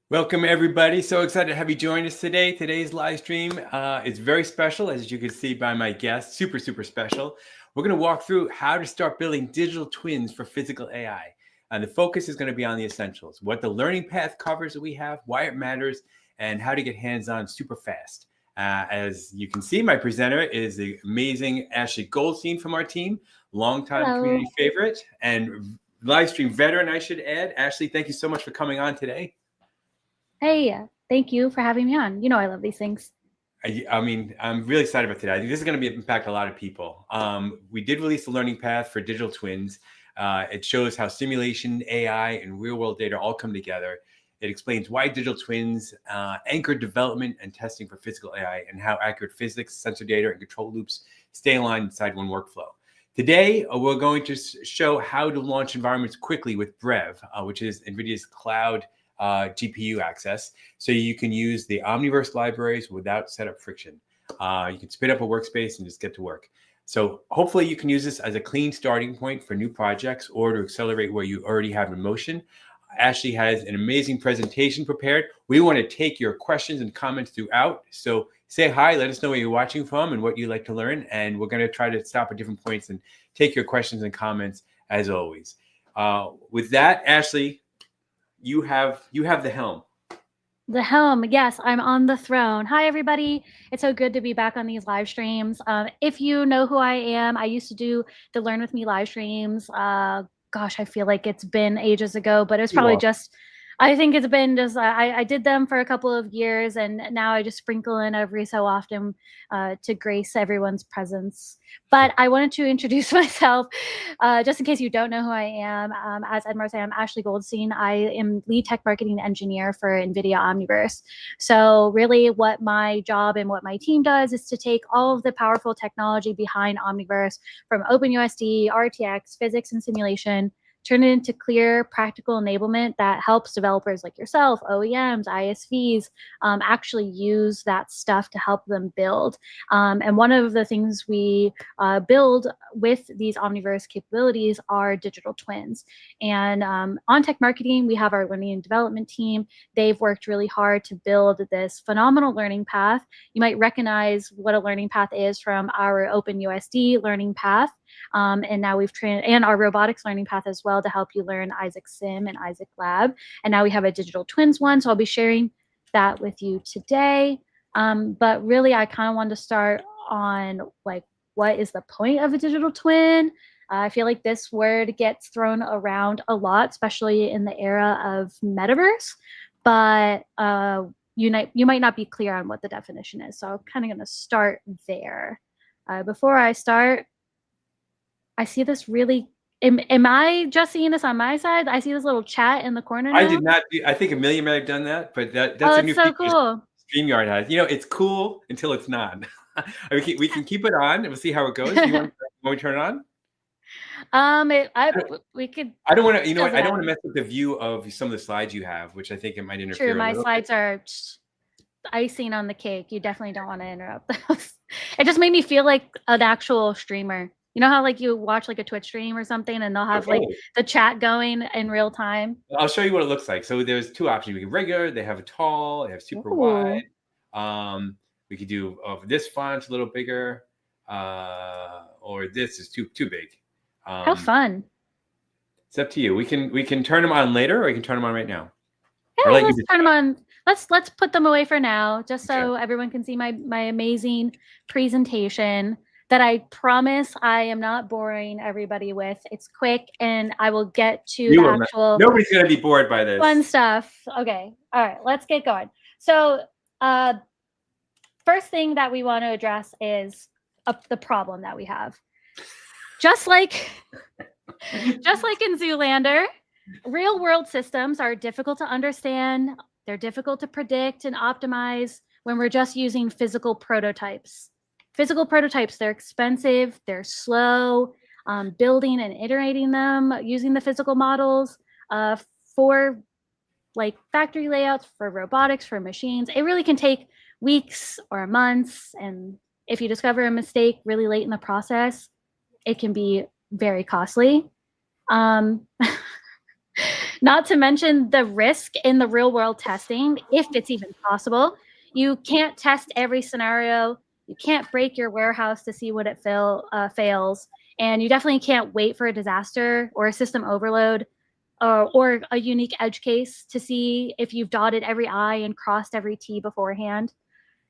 Welcome, everybody. So excited to have you join us today. Today's live stream is very special, as you can see by my guest. Super, super special. We're going to walk through how to start building digital twins for physical AI. And the focus is going to be on the essentials, what the learning path covers that we have, why it matters, and how to get hands-on super fast. As you can see, my presenter is the amazing Ashley Goldstein from our team, longtime Hello. community favorite and live stream veteran, I should add. Ashley, thank you so much for coming on today. Hey, thank you for having me on. You know I love these things. I mean, I'm really excited about today. I think this is going to impact a lot of people. We did release the learning path for digital twins. It shows how simulation, AI, and real-world data all come together. It explains why digital twins anchor development and testing for physical AI and how accurate physics, sensor data, and control loops stay aligned inside one workflow. Today, we're going to show how to launch environments quickly with Brev, which is NVIDIA's cloud GPU access, so you can use the Omniverse libraries without setup friction. You can spin up a workspace and just get to work. So hopefully you can use this as a clean starting point for new projects or to accelerate where you already have in motion. Ashley has an amazing presentation prepared. We want to take your questions and comments throughout. So say hi, let us know where you're watching from and what you'd like to learn. And we're going to try to stop at different points and take your questions and comments as always. With that, Ashley, you have the helm. The helm, yes, I'm on the throne. Hi, everybody. It's so good to be back on these live streams. If you know who I am, I used to do the Learn With Me live streams. Gosh, I feel like it's been ages ago, but it was probably just, I think it's been just, I did them for a couple of years, and now I just sprinkle in every so often to grace everyone's presence. But I wanted to introduce myself, just in case you don't know who I am. As Edmar said, I'm Ashley Goldstein. I am lead tech marketing engineer for NVIDIA Omniverse. So really what my job and what my team does is to take all of the powerful technology behind Omniverse from OpenUSD, RTX, physics, and simulation, turn it into clear, practical enablement that helps developers like yourself, OEMs, ISVs, actually use that stuff to help them build. And one of the things we build with these Omniverse capabilities are digital twins. And on tech marketing, we have our learning and development team. They've worked really hard to build this phenomenal learning path. You might recognize what a learning path is from our OpenUSD learning path. And now we've trained, and our robotics learning path as well, to help you learn Isaac Sim and Isaac Lab. And now we have a digital twins one, so I'll be sharing that with you today. But really, I kind of wanted to start on like, what is the point of a digital twin? I feel like this word gets thrown around a lot, especially in the era of metaverse, but you might not be clear on what the definition is. So I'm kind of going to start there. Before I start, I see this really, am I just seeing this on my side? I see this little chat in the corner now. I did not do, I think Amelia may have done that, but that's a new so feature cool. StreamYard has. You know, it's cool until it's not. We can keep it on and we'll see how it goes. You want to turn it on? We could. I don't want to, you know what? I don't want to mess with the view of some of the slides you have, which I think it might interfere. True, my slides are icing on the cake. You definitely don't want to interrupt those. It just made me feel like an actual streamer. You know how like you watch like a Twitch stream or something and they'll have like the chat going in real time? I'll show you what it looks like. So there's two options. We can regular, they have a tall, they have super wide. We could do this font's a little bigger, or this is too big. How fun. It's up to you. We can turn them on later, or you can turn them on right now. Yeah, let's turn them on. Let's put them away for now, just so everyone can see my amazing presentation that I promise I am not boring everybody with. It's quick, and I will get to the actual. Nobody's gonna be bored by this. Fun stuff. Okay, all right, let's get going. So, first thing that we want to address is the problem that we have. Just like in Zoolander, real-world systems are difficult to understand. They're difficult to predict and optimize when we're just using physical prototypes. Physical prototypes, they're expensive, they're slow. Building and iterating them using the physical models for like factory layouts, for robotics, for machines, it really can take weeks or months. And if you discover a mistake really late in the process, it can be very costly. Not to mention the risk in the real world testing, if it's even possible. You can't test every scenario. You can't break your warehouse to see what it fails. And you definitely can't wait for a disaster or a system overload or a unique edge case to see if you've dotted every I and crossed every T beforehand.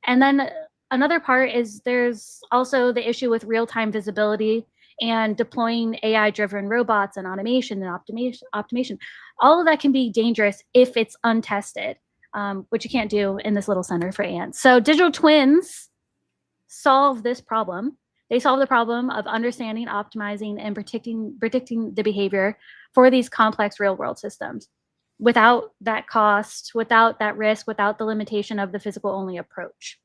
And then another part is there's also the issue with real-time visibility and deploying AI-driven robots and automation and optimization. All of that can be dangerous if it's untested, which you can't do in this little center for ants. So digital twins solve this problem. They solve the problem of understanding, optimizing, and predicting the behavior for these complex real-world systems without that cost, without that risk, without the limitation of the physical-only approach.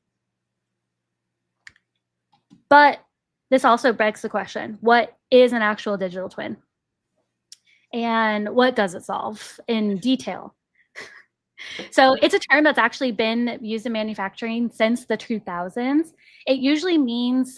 But this also begs the question, what is an actual digital twin? And what does it solve in detail? So it's a term that's actually been used in manufacturing since the 2000s. It usually means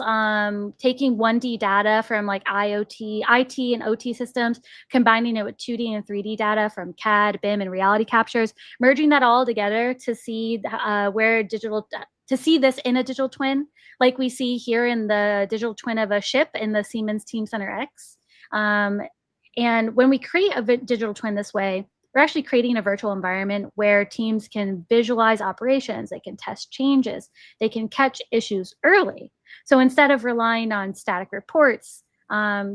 taking 1D data from like IoT, IT and OT systems, combining it with 2D and 3D data from CAD, BIM, and reality captures, merging that all together to see to see this in a digital twin, like we see here in the digital twin of a ship in the Siemens Teamcenter X. And when we create a digital twin this way, we're actually creating a virtual environment where teams can visualize operations, they can test changes, they can catch issues early. So instead of relying on static reports,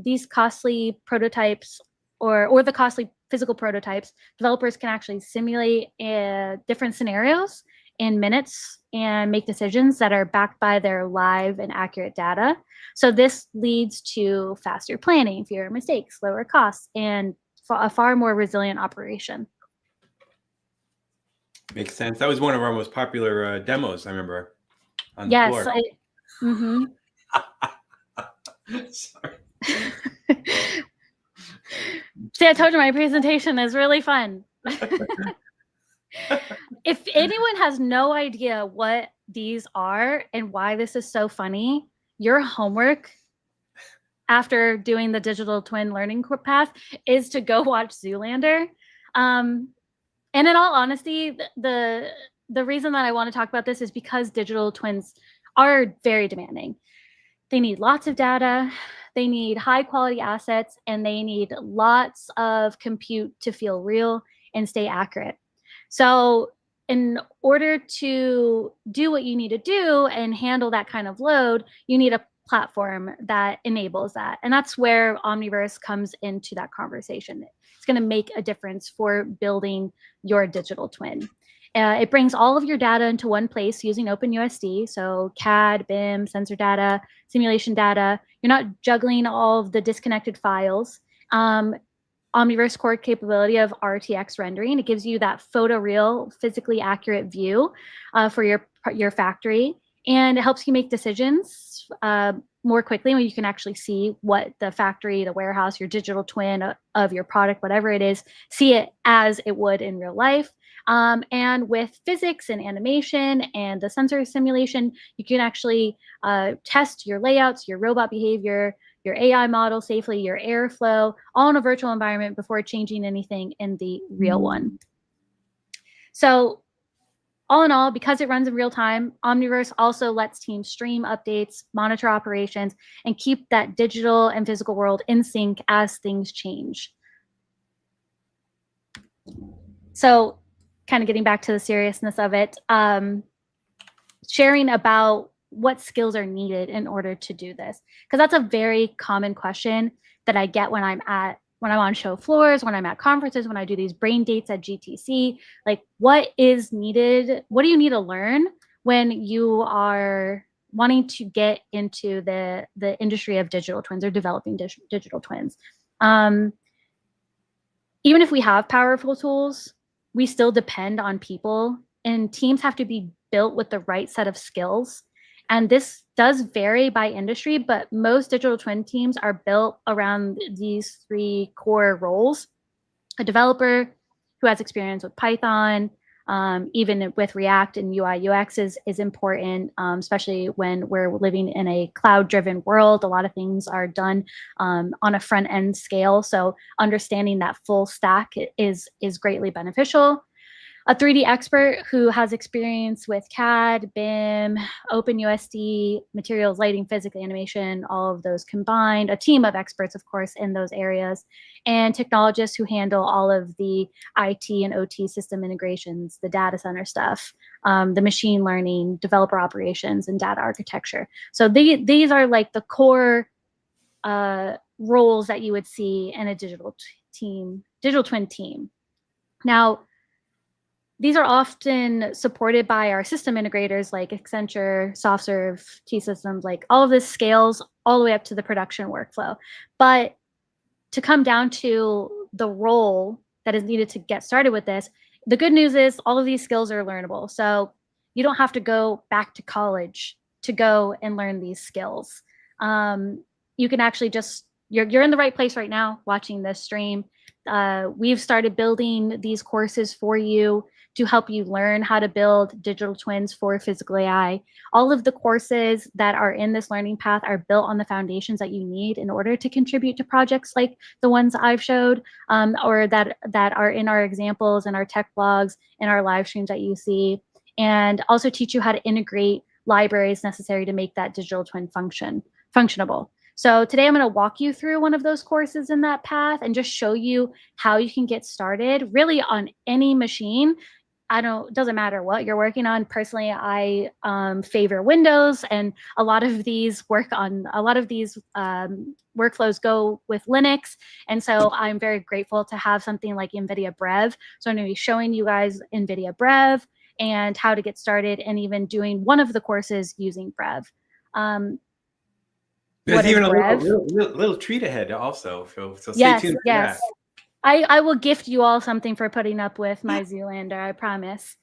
these costly prototypes or the costly physical prototypes, developers can actually simulate different scenarios in minutes and make decisions that are backed by their live and accurate data. So this leads to faster planning, fewer mistakes, lower costs, and a far more resilient operation. Makes sense. That was one of our most popular demos, I remember, on the floor. Sorry. See, I told you my presentation is really fun. If anyone has no idea what these are and why this is so funny, your homework after doing the digital twin learning path is to go watch Zoolander. And in all honesty, the reason that I want to talk about this is because digital twins are very demanding. They need lots of data, they need high quality assets, and they need lots of compute to feel real and stay accurate. So in order to do what you need to do and handle that kind of load, you need a platform that enables that. And that's where Omniverse comes into that conversation. It's going to make a difference for building your digital twin. It brings all of your data into one place using OpenUSD. So CAD, BIM, sensor data, simulation data. You're not juggling all of the disconnected files. Omniverse core capability of RTX rendering. It gives you that photoreal, physically accurate view for your factory. And it helps you make decisions more quickly when you can actually see what the factory, the warehouse, your digital twin of your product, whatever it is, see it as it would in real life. And with physics and animation and the sensor simulation, you can actually test your layouts, your robot behavior, your AI model safely, your airflow, all in a virtual environment before changing anything in the real one. So all in all, because it runs in real time, Omniverse also lets teams stream updates, monitor operations, and keep that digital and physical world in sync as things change. So kind of getting back to the seriousness of it, sharing about what skills are needed in order to do this, because that's a very common question that I get when I'm on show floors, when I'm at conferences, when I do these brain dates at GTC. Like, what is needed? What do you need to learn when you are wanting to get into the industry of digital twins or developing digital twins? Even if we have powerful tools, we still depend on people, and teams have to be built with the right set of skills. And this does vary by industry, but most digital twin teams are built around these three core roles: a developer who has experience with Python, even with React and UI UX is important, especially when we're living in a cloud-driven world. A lot of things are done on a front-end scale, so understanding that full stack is greatly beneficial. A 3D expert who has experience with CAD, BIM, OpenUSD, materials, lighting, physics, animation, all of those combined. A team of experts, of course, in those areas. And technologists who handle all of the IT and OT system integrations, the data center stuff, the machine learning, developer operations, and data architecture. So these are like the core roles that you would see in a digital twin team. Now, these are often supported by our system integrators like Accenture, SoftServe, T-Systems, like all of this scales all the way up to the production workflow. But to come down to the role that is needed to get started with this, the good news is all of these skills are learnable. So you don't have to go back to college to go and learn these skills. You can actually just, you're in the right place right now watching this stream. We've started building these courses for you to help you learn how to build digital twins for physical AI. All of the courses that are in this learning path are built on the foundations that you need in order to contribute to projects like the ones I've showed, or that are in our examples and our tech blogs and our live streams that you see, and also teach you how to integrate libraries necessary to make that digital twin functionable. So today I'm going to walk you through one of those courses in that path and just show you how you can get started really on any machine. It doesn't matter what you're working on. Personally, I favor Windows, and a lot of these workflows go with Linux. And so I'm very grateful to have something like NVIDIA Brev. So I'm going to be showing you guys NVIDIA Brev and how to get started, and even doing one of the courses using Brev. There's even a little treat ahead also. So stay tuned for that. I will gift you all something for putting up with my Zoolander, I promise.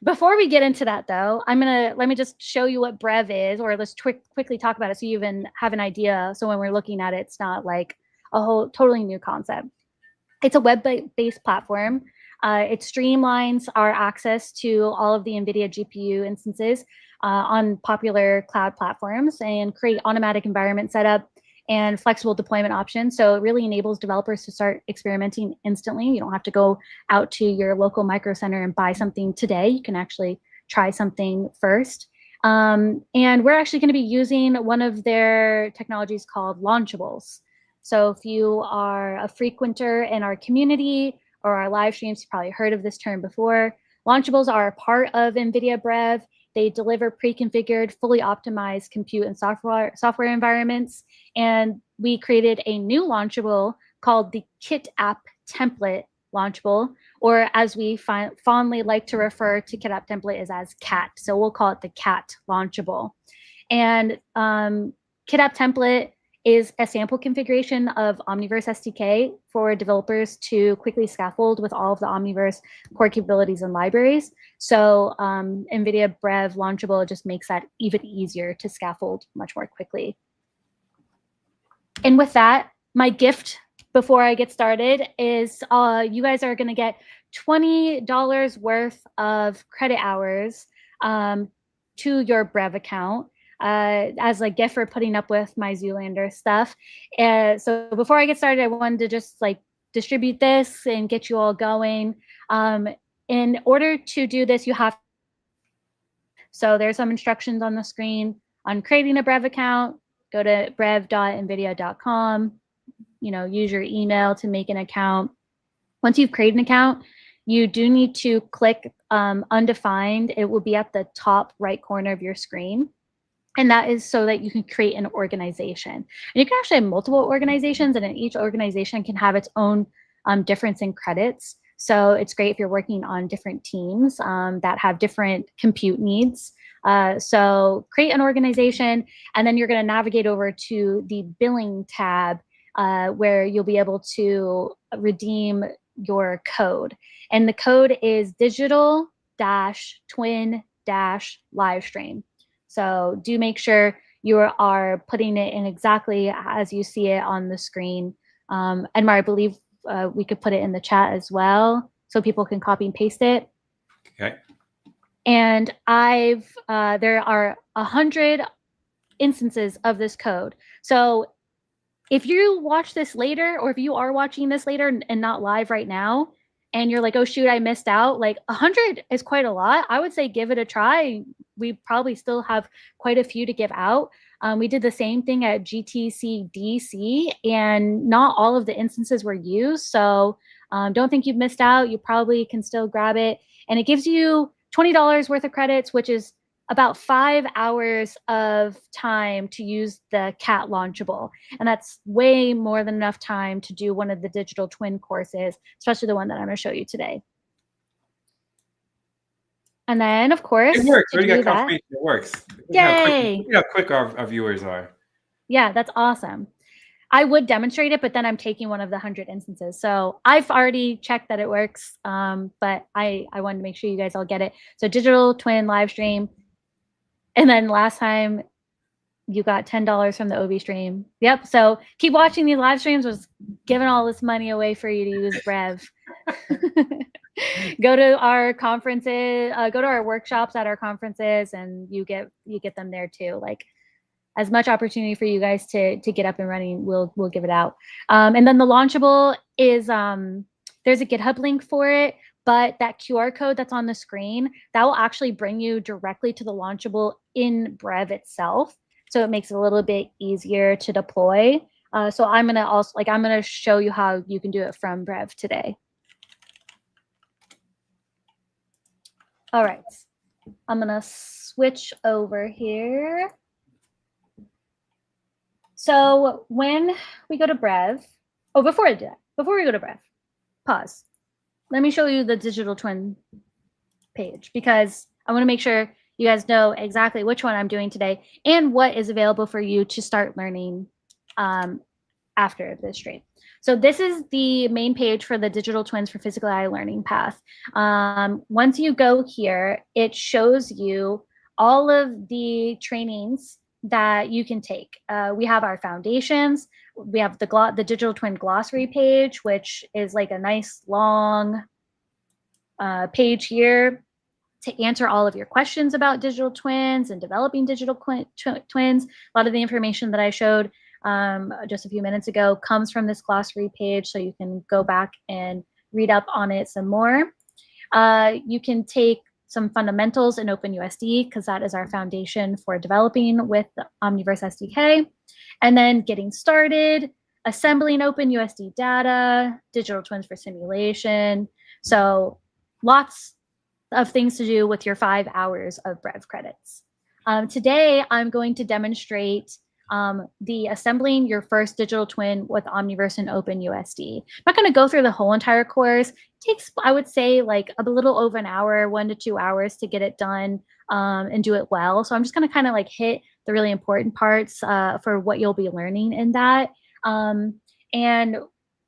Before we get into that though, let me just show you what Brev is, or let's quickly talk about it so you even have an idea. So when we're looking at it, it's not like a whole totally new concept. It's a web-based platform. It streamlines our access to all of the NVIDIA GPU instances on popular cloud platforms and create automatic environment setup and flexible deployment options. So it really enables developers to start experimenting instantly. You don't have to go out to your local micro center and buy something today. You can actually try something first. And we're actually going to be using one of their technologies called launchables. So if you are a frequenter in our community or our live streams, you've probably heard of this term before. Launchables are a part of NVIDIA Brev. They deliver pre-configured, fully optimized compute and software environments. And we created a new launchable called the Kit App Template Launchable, or as we fondly like to refer to Kit App Template is as CAT. So we'll call it the CAT Launchable. And Kit App Template is a sample configuration of Omniverse SDK for developers to quickly scaffold with all of the Omniverse core capabilities and libraries. So NVIDIA Brev Launchable just makes that even easier to scaffold much more quickly. And with that, my gift before I get started is you guys are going to get $20 worth of credit hours to your Brev account. As a gift for putting up with my Zoolander stuff. So before I get started, I wanted to just like distribute this and get you all going. In order to do this, you have, so there's some instructions on the screen on creating a Brev account. Go to brev.nvidia.com, use your email to make an account. Once you've created an account, you do need to click undefined. It will be at the top right corner of your screen. And that is so that you can create an organization. And you can actually have multiple organizations, and each organization can have its own difference in credits. So it's great if you're working on different teams that have different compute needs. So create an organization, and then you're going to navigate over to the billing tab where you'll be able to redeem your code. And the code is digital-twin-livestream. So do make sure you are putting it in exactly as you see it on the screen. Edmar, I believe we could put it in the chat as well. so people can copy and paste it. Okay. And there are 100 instances of this code. So if you watch this later, or if you are watching this later and not live right now, and you're like, oh shoot, I missed out, like 100 is quite a lot. I would say give it a try. We probably still have quite a few to give out. We did the same thing at GTC DC, and not all of the instances were used. So don't think you've missed out. You probably can still grab it. And it gives you $20 worth of credits, which is about 5 hours of time to use the CAT launchable. And that's way more than enough time to do one of the digital twin courses, especially the one that I'm going to show you today. And then, of course, it works. to We already do got that, confirmation it works. yay! Look how quick our viewers are. Yeah, that's awesome. I would demonstrate it, but then I'm taking one of the 100 instances. So I've already checked that it works, but I wanted to make sure you guys all get it. So digital twin live stream. And then last time you got $10 from the OB stream. Yep. So keep watching these live streams. Was giving all this money away for you to use Brev. Go to our conferences, go to our workshops at our conferences, and you get them there too. Like, as much opportunity for you guys to get up and running, we'll give it out. And then the launchable is there's a GitHub link for it, but that QR code that's on the screen, that will actually bring you directly to the launchable in Brev itself. So it makes it a little bit easier to deploy. So I'm gonna show you how you can do it from Brev today. All right, I'm gonna switch over here. So when we go to Brev, before we go to Brev, pause. Let me show you the digital twin page, because I want to make sure you guys know exactly which one I'm doing today and what is available for you to start learning after this stream. So this is the main page for the digital twins for physical AI learning path. Once you go here, it shows you all of the trainings that you can take. We have our foundations. We have the digital twin glossary page, which is like a nice long page here to answer all of your questions about digital twins and developing digital twins. A lot of the information that I showed just a few minutes ago comes from this glossary page, so you can go back and read up on it some more. You can take some fundamentals in OpenUSD, because that is our foundation for developing with the Omniverse SDK. And then getting started, assembling OpenUSD data, digital twins for simulation. So lots of things to do with your 5 hours of Brev credits. Today, I'm going to demonstrate the assembling your first digital twin with Omniverse and OpenUSD. I'm not going to go through the whole entire course. It takes, I would say, like a little over an hour, 1 to 2 hours to get it done and do it well. So I'm just going to kind of like hit the really important parts for what you'll be learning in that. And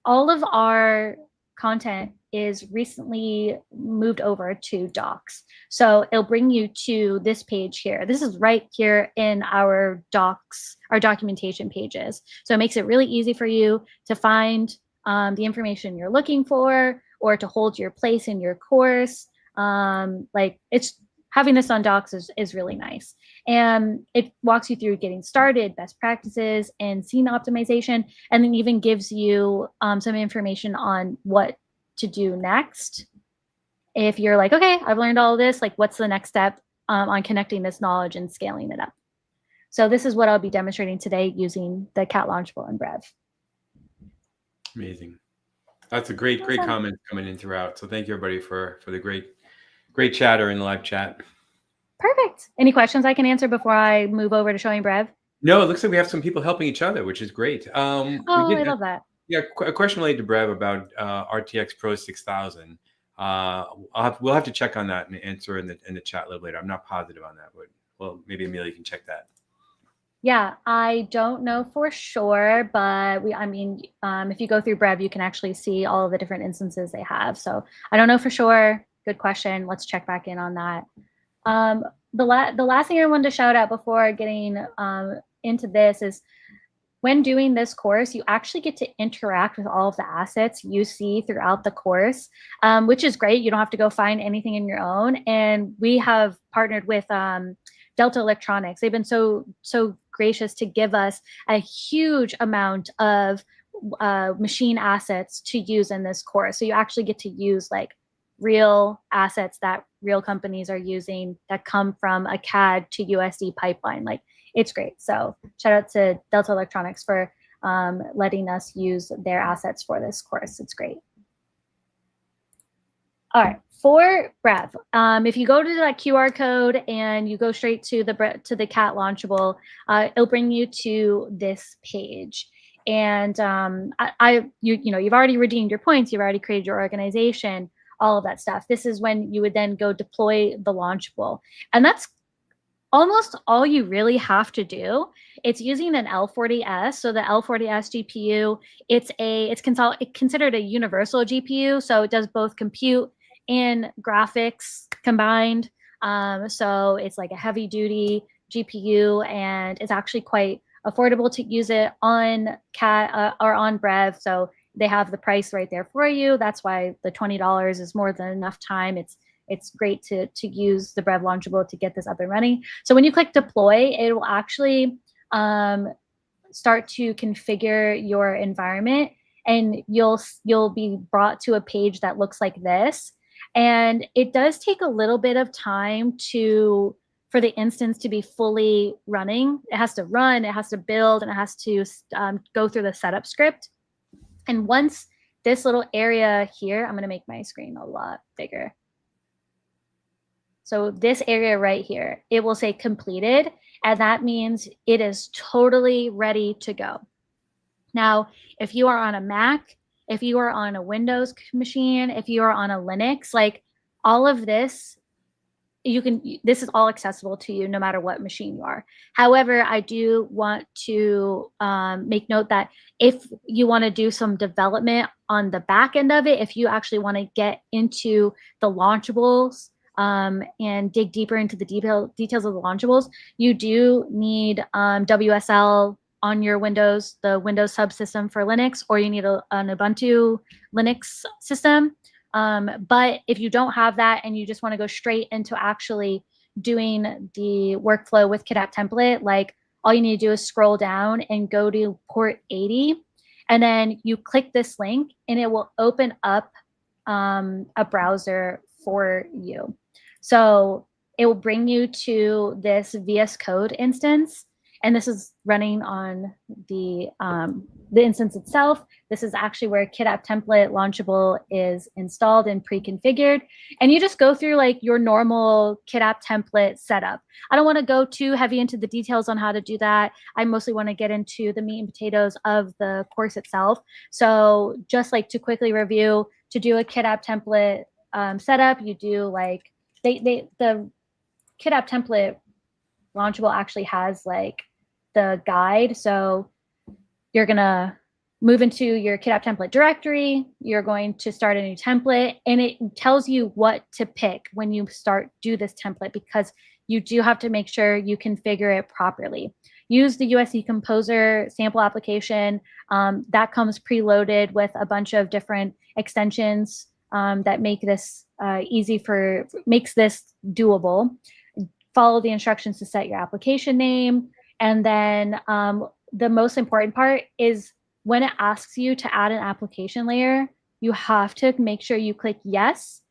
all of our content is recently moved over to docs. So it'll bring you to this page here. This is right here in our docs, our documentation pages. So it makes it really easy for you to find the information you're looking for, or to hold your place in your course. Like, it's having this on docs is really nice. And it walks you through getting started, best practices, and scene optimization, and then even gives you some information on what to do next. If you're like, okay, I've learned all of this, like what's the next step on connecting this knowledge and scaling it up? So this is what I'll be demonstrating today using the CAT Launchable and Brev. Amazing. That's a great comment coming in throughout. So thank you everybody for the great chatter in the live chat. Perfect. Any questions I can answer before I move over to showing Brev? No, it looks like we have some people helping each other, which is great. I love that. Yeah, a question related to Brev about RTX Pro 6000. We'll have to check on that and answer in the chat a little later. I'm not positive on that, but well, maybe Amelia can check that. Yeah, I don't know for sure, but if you go through Brev, you can actually see all of the different instances they have. So I don't know for sure. Good question. Let's check back in on that. The last thing I wanted to shout out before getting into this is when doing this course, you actually get to interact with all of the assets you see throughout the course, which is great. You don't have to go find anything in your own. And we have partnered with Delta Electronics. They've been so gracious to give us a huge amount of machine assets to use in this course. So you actually get to use like real assets that real companies are using that come from a CAD to USD pipeline. Like, it's great. So shout out to Delta Electronics for letting us use their assets for this course. It's great. All right, for Brev, if you go to that QR code and you go straight to the CAT launchable, it'll bring you to this page. And you've already redeemed your points, you've already created your organization, all of that stuff. This is when you would then go deploy the launchable, and that's almost all you really have to do. It's using an L40S. So the L40S GPU, it's considered a universal GPU. So it does both compute and graphics combined. So it's like a heavy duty GPU, and it's actually quite affordable to use it on CAT or on Brev. So they have the price right there for you. That's why the $20 is more than enough time. It's great to use the Brev launchable to get this up and running. So when you click deploy, it will actually start to configure your environment, and you'll be brought to a page that looks like this. And it does take a little bit of time for the instance to be fully running. It has to run, it has to build, and it has to go through the setup script. And once this little area here, I'm going to make my screen a lot bigger. So this area right here, it will say completed, and that means it is totally ready to go. Now, if you are on a Mac, if you are on a Windows machine, if you are on a Linux, like all of this, this is all accessible to you no matter what machine you are. However, I do want to make note that if you want to do some development on the back end of it, if you actually want to get into the launchables, and dig deeper into the details of the launchables, you do need WSL on your Windows, the Windows subsystem for Linux, or you need an Ubuntu Linux system. But if you don't have that and you just want to go straight into actually doing the workflow with KitApp template, like all you need to do is scroll down and go to port 80, and then you click this link and it will open up a browser for you. So it will bring you to this VS Code instance, and this is running on the instance itself. This is actually where KitApp template launchable is installed and pre-configured. And you just go through like your normal KitApp template setup. I don't want to go too heavy into the details on how to do that. I mostly want to get into the meat and potatoes of the course itself. So just like to quickly review, to do a KitApp template setup, you do like, the KitApp template launchable actually has like the guide. So you're gonna move into your KitApp template directory, you're going to start a new template, and it tells you what to pick when you do this template, because you do have to make sure you configure it properly. Use the USD Composer sample application that comes preloaded with a bunch of different extensions that make this makes this doable. Follow the instructions to set your application name. And then the most important part is when it asks you to add an application layer, you have to make sure you click yes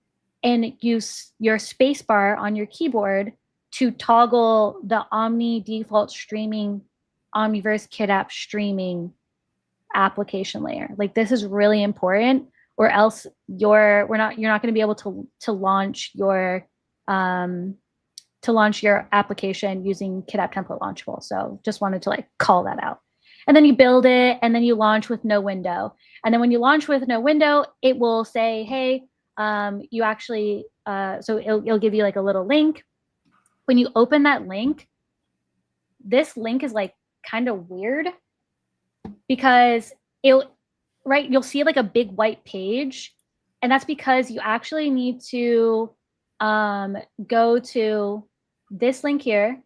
and use your space bar on your keyboard to toggle the Omni default streaming Omniverse KitApp streaming application layer. Like, this is really important, or else you're not going to be able to launch your application using KitApp template launchable. So just wanted to like call that out. And then you build it, and then you launch with no window. And then when you launch with no window, it will say, hey, you actually, so it'll give you like a little link. When you open that link, this link is like kind of weird, because you'll see like a big white page, and that's because you actually need to go to this link here,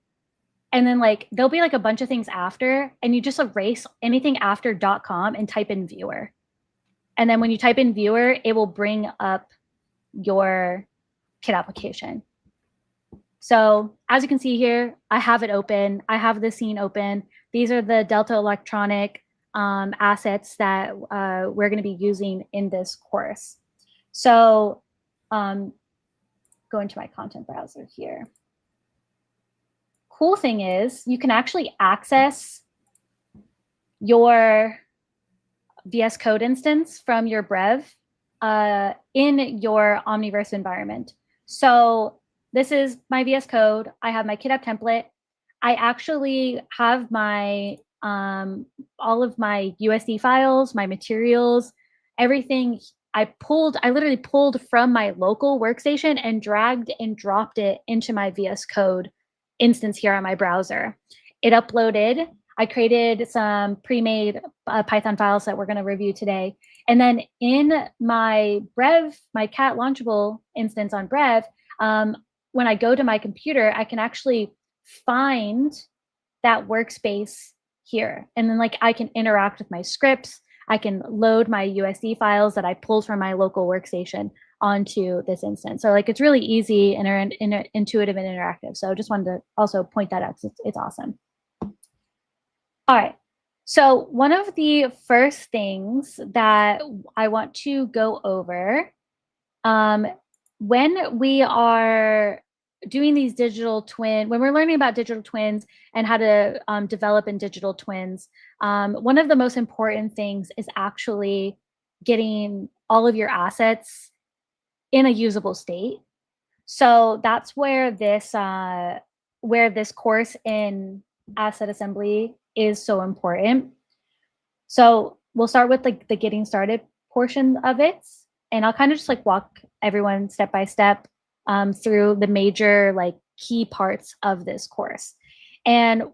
and then like there'll be like a bunch of things after, and you just erase anything after .com and type in viewer. And then when you type in viewer, it will bring up your kit application. So as you can see here, I have it open. I have the scene open. These are the Delta Electronic assets that we're going to be using in this course. So go into my content browser here. Cool thing is you can actually access your VS Code instance from your Brev in your Omniverse environment. So this is my VS Code. I have my kit app template. I actually have my all of my USD files, my materials, everything. I literally pulled from my local workstation and dragged and dropped it into my VS Code instance here on my browser. It uploaded. I created some pre-made Python files that we're going to review today. And then in my Brev, my cat launchable instance on Brev, when I go to my computer, I can actually find that workspace here. And then like I can interact with my scripts. I can load my USD files that I pulled from my local workstation onto this instance. So like it's really easy and intuitive and interactive. So just wanted to also point that out. It's awesome. All right. So one of the first things that I want to go over when we are doing these when we're learning about digital twins and how to develop in digital twins, one of the most important things is actually getting all of your assets in a usable state. So that's where this course in asset assembly is so important. So we'll start with like the getting started portion of it, and I'll kind of just like walk everyone step by step through the major like key parts of this course. And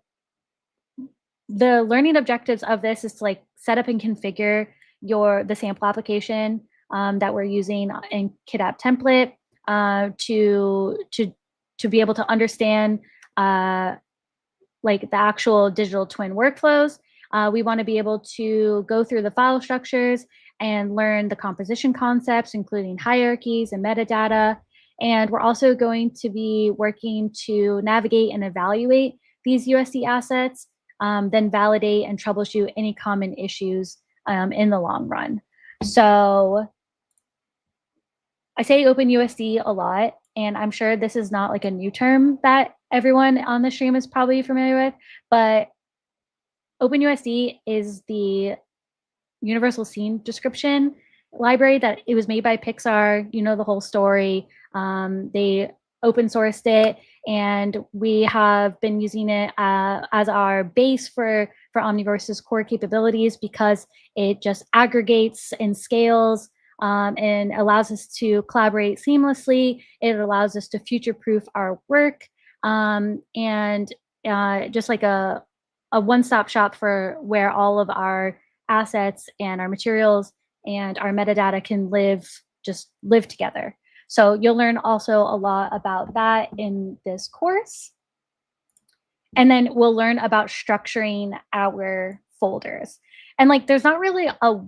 the learning objectives of this is to like set up and configure the sample application that we're using in kit app template to be able to understand like the actual digital twin workflows. We want to be able to go through the file structures and learn the composition concepts, including hierarchies and metadata. And we're also going to be working to navigate and evaluate these USD assets, then validate and troubleshoot any common issues in the long run. So I say OpenUSD a lot, and I'm sure this is not like a new term that everyone on the stream is probably familiar with, but OpenUSD is the universal scene description library that it was made by Pixar. You know the whole story. They open sourced it, and we have been using it as our base for Omniverse's core capabilities because it just aggregates and scales and allows us to collaborate seamlessly. It allows us to future-proof our work and just like a one-stop shop for where all of our assets and our materials and our metadata can live together. So you'll learn also a lot about that in this course. And then we'll learn about structuring our folders. And like, there's not really a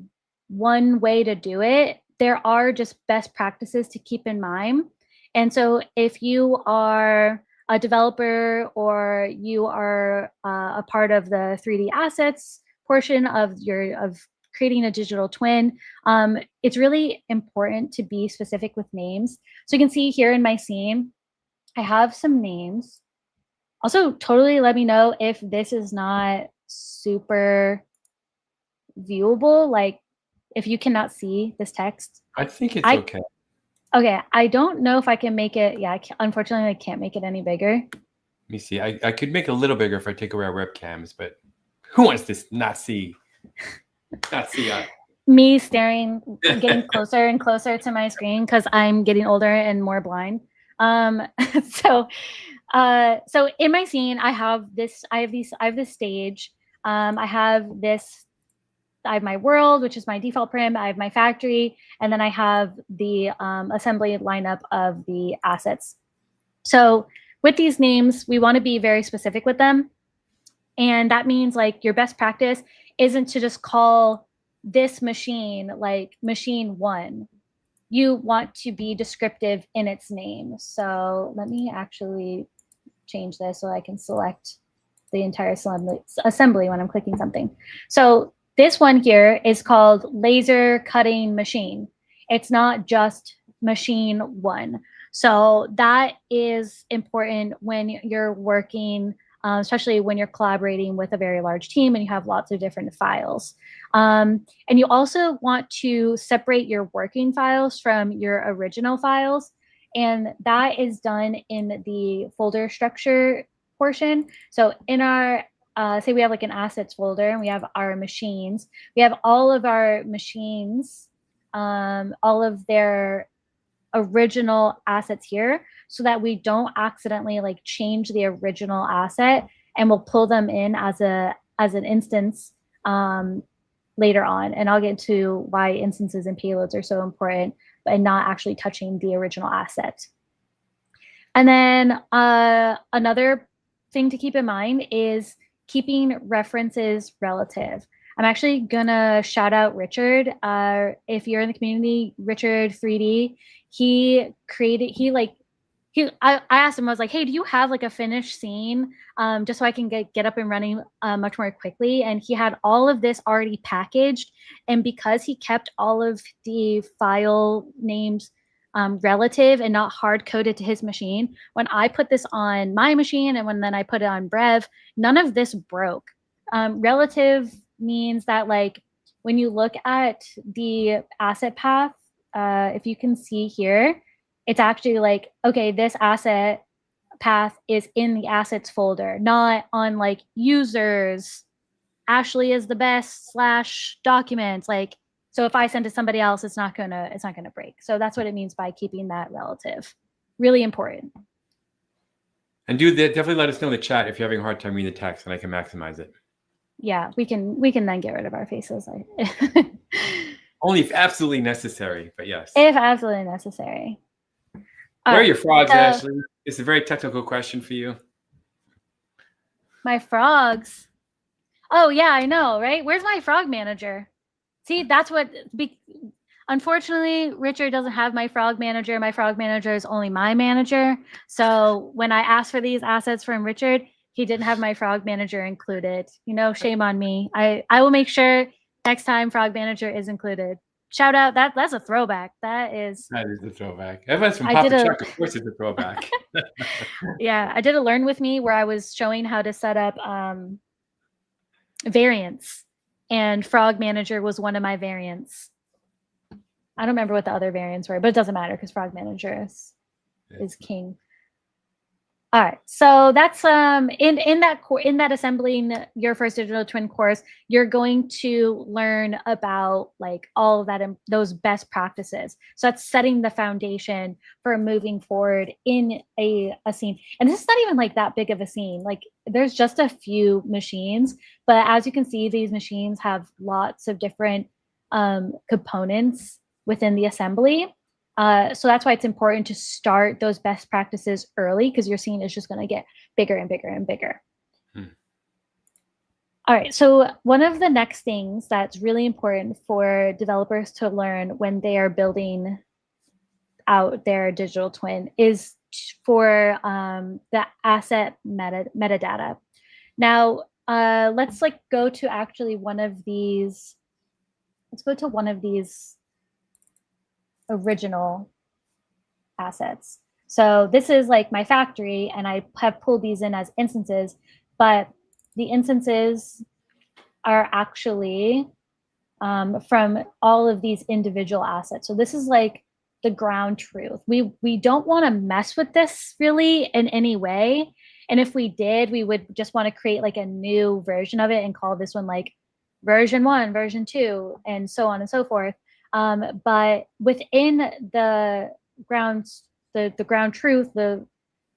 one way to do it. There are just best practices to keep in mind. And so if you are a developer or you are a part of the 3D assets portion of creating a digital twin, it's really important to be specific with names. So you can see here in my scene, I have some names. Also, totally let me know if this is not super viewable, like if you cannot see this text. I think it's okay. Okay, I don't know if I can make it. Yeah, unfortunately, I can't make it any bigger. Let me see. I could make it a little bigger if I take away our webcams, but who wants to not see us? Me staring, getting closer and closer to my screen because I'm getting older and more blind. So in my scene, I have this stage. I have my world, which is my default prim. I have my factory, and then I have the assembly lineup of the assets. So with these names, we want to be very specific with them. And that means like your best practice isn't to just call this machine like machine 1. You want to be descriptive in its name. So let me actually change this so I can select the entire assembly when I'm clicking something. So this one here is called laser cutting machine. It's not just machine 1. So that is important when you're working, especially when you're collaborating with a very large team and you have lots of different files. And you also want to separate your working files from your original files. And that is done in the folder structure portion. So in our, say we have like an assets folder and we have our machines. We have all of our machines, all of their original assets here so that we don't accidentally like change the original asset, and we'll pull them in as an instance later on. And I'll get to why instances and payloads are so important, but not actually touching the original asset. And then another thing to keep in mind is keeping references relative. I'm actually gonna shout out Richard. If you're in the community, Richard 3D, I asked him, I was like, hey, do you have like a finished scene just so I can get up and running much more quickly? And he had all of this already packaged. And because he kept all of the file names relative and not hard coded to his machine, when I put this on my machine and then I put it on Brev, none of this broke. Relative means that like when you look at the asset path, if you can see here, it's actually like, okay, this asset path is in the assets folder, not on like users, Ashley is the best / documents. Like, so if I send to somebody else, it's not gonna break. So that's what it means by keeping that relative. Really important. And do definitely let us know in the chat if you're having a hard time reading the text, and I can maximize it. Yeah, we can then get rid of our faces. Only if absolutely necessary, but yes. If absolutely necessary. Where are your frogs, Ashley? It's a very technical question for you. My frogs. Oh yeah, I know, right? Where's my frog manager? See, that's what. Unfortunately, Richard doesn't have my frog manager. My frog manager is only my manager. So when I asked for these assets from Richard, he didn't have my frog manager included. You know, shame on me. I will make sure next time frog manager is included. Shout out, that's a throwback. That is a throwback. Everyone's from Papa Chuck, of course it's a throwback. Yeah, I did a Learn With Me where I was showing how to set up variants, and frog manager was one of my variants. I don't remember what the other variants were, but it doesn't matter because frog manager is king. All right, so that's in that assembling your first digital twin course, you're going to learn about like all of that and those best practices. So that's setting the foundation for moving forward in a scene. And this is not even like that big of a scene. Like there's just a few machines, but as you can see, these machines have lots of different components within the assembly. So that's why it's important to start those best practices early, because your scene is just going to get bigger and bigger and bigger. All right, so one of the next things that's really important for developers to learn when they are building out their digital twin is for the asset metadata. Now, let's like go to actually one of these. Let's go to one of these original assets. So this is like my factory, and I have pulled these in as instances, but the instances are actually from all of these individual assets. So this is like the ground truth. We don't want to mess with this really in any way. And if we did, we would just want to create like a new version of it and call this one like version 1, version 2, and so on and so forth. But within the ground truth, the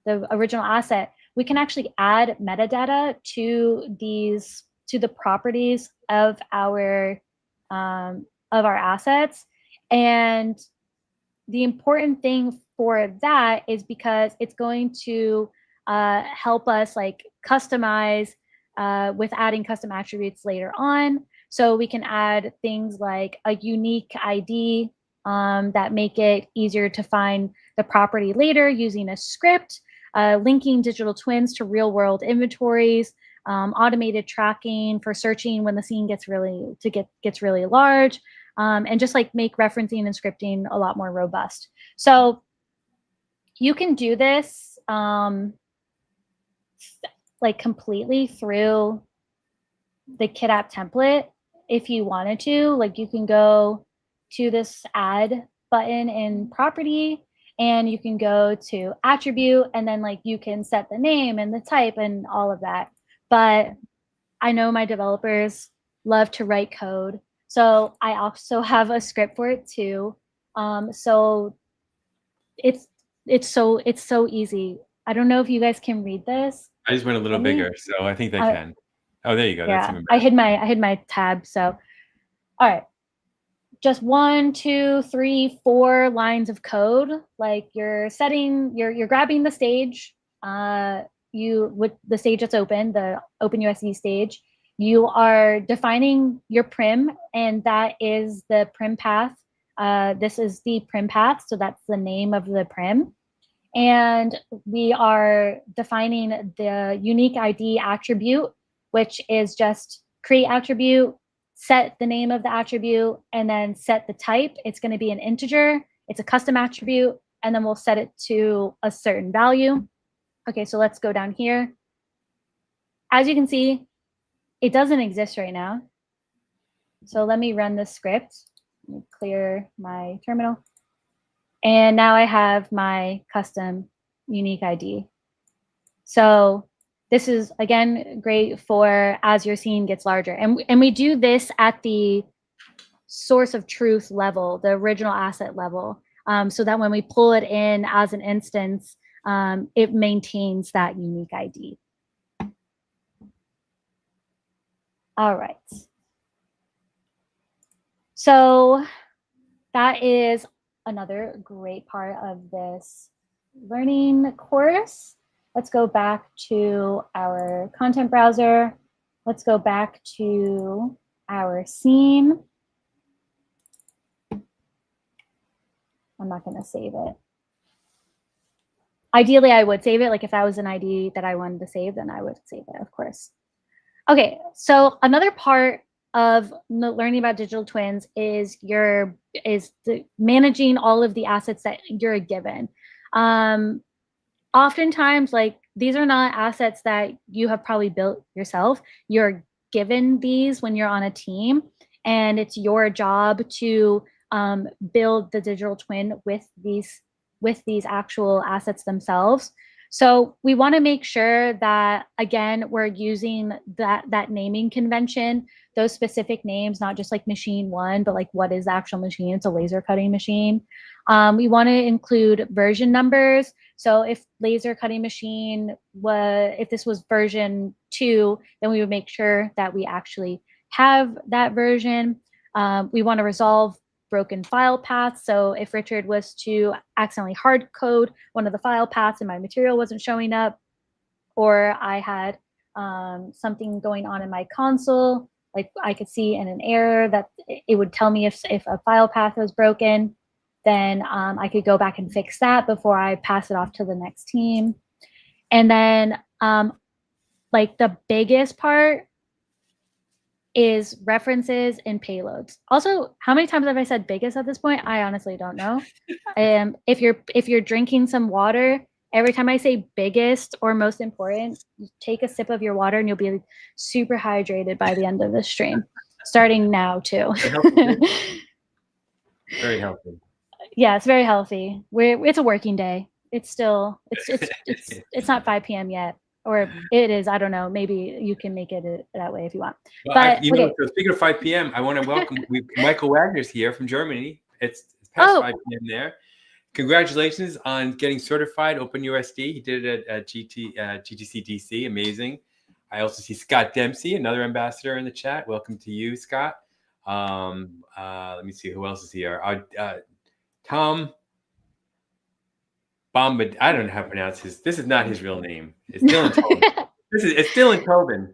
original asset, we can actually add metadata to the properties of our assets. And the important thing for that is because it's going to help us like customize with adding custom attributes later on. So we can add things like a unique ID that make it easier to find the property later using a script, linking digital twins to real world inventories, automated tracking for searching when the scene gets really large, and just like make referencing and scripting a lot more robust. So you can do this like completely through the kit app template if you wanted to. Like you can go to this add button in property, and you can go to attribute, and then like you can set the name and the type and all of that. But I know my developers love to write code, so I also have a script for it too. So it's so easy. I don't know if you guys can read this. I just went a little bigger, so I think they can. Oh, there you go. Yeah, That's even better. I hid my tab. So, all right, just 1, 2, 3, 4 lines of code. Like you're grabbing the stage. With the stage that's open, the OpenUSD stage, you are defining your prim, and that is the prim path. This is the prim path, so that's the name of the prim. And we are defining the unique ID attribute, which is just create attribute, set the name of the attribute, and then set the type. It's going to be an integer. It's a custom attribute, and then we'll set it to a certain value. Okay, so let's go down here. As you can see, it doesn't exist right now. So let me run this script. Let me clear my terminal. And now I have my custom unique ID. So this is, again, great for as your scene gets larger. And we do this at the source of truth level, the original asset level, so that when we pull it in as an instance, it maintains that unique ID. All right. So that is another great part of this learning course. Let's go back to our content browser. Let's go back to our scene. I'm not going to save it. Ideally, I would save it. Like if that was an ID that I wanted to save, then I would save it, of course. Okay, so another part of learning about digital twins is managing all of the assets that you're given. Oftentimes, like these are not assets that you have probably built yourself. You're given these when you're on a team, and it's your job to build the digital twin with these actual assets themselves. So we want to make sure that, again, we're using that naming convention, those specific names, not just like machine 1, but like what is the actual machine? It's a laser cutting machine. We want to include version numbers. So if laser cutting machine if this was version 2, then we would make sure that we actually have that version. We want to resolve broken file paths. So if Richard was to accidentally hard code one of the file paths and my material wasn't showing up, or I had something going on in my console, like I could see in an error that it would tell me if a file path was broken, then I could go back and fix that before I pass it off to the next team. And then like the biggest part is references and payloads. Also, how many times have I said biggest at this point? I honestly don't know. If you're drinking some water, every time I say biggest or most important, take a sip of your water and you'll be super hydrated by the end of the stream. Starting now too. Very healthy. Yeah, it's very healthy. It's a working day. It's still it's not 5 p.m. yet. Or it is, I don't know. Maybe you can make it that way if you want. Well, but so speaking of 5 p.m., I want to welcome Michael Wagner's here from Germany. It's past 5 p.m. there. Congratulations on getting certified OpenUSD. He did it at GTC DC. Amazing. I also see Scott Dempsey, another ambassador in the chat. Welcome to you, Scott. Let me see who else is here. Tom Bombard. I don't know how to pronounce his. This is not his real name. It's Dylan Tobin. It's Dylan Tobin.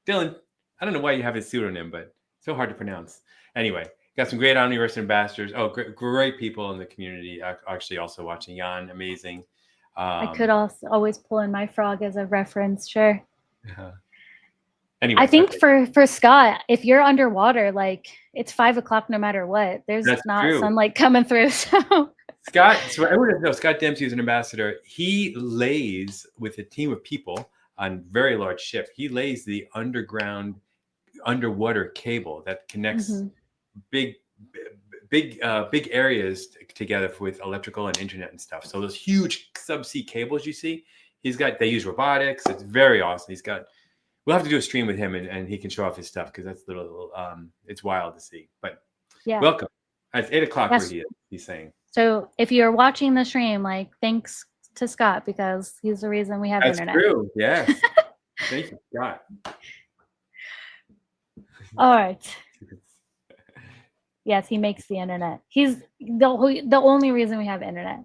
Dylan. I don't know why you have his pseudonym, but it's so hard to pronounce. Anyway, got some great Omniverse ambassadors. Oh, great people in the community. Actually, also watching Jan. Amazing. I could also always pull in my frog as a reference. Sure. Anyway, I think for Scott, if you're underwater, like it's 5 o'clock no matter what. There's not sunlight coming through. So Scott, so everyone doesn't know Scott Dempsey is an ambassador. He lays with a team of people on very large ship. He lays the underwater cable that connects big areas together with electrical and internet and stuff. So those huge subsea cables you see, they use robotics. It's very awesome. We'll have to do a stream with him and he can show off his stuff because that's it's wild to see. But yeah, welcome. It's 8 o'clock where he is. He's saying. So if you're watching the stream, like thanks to Scott because he's the reason we have internet. That's true. Yes. Thank you, Scott. All right. Yes, he makes the internet. He's the only reason we have internet.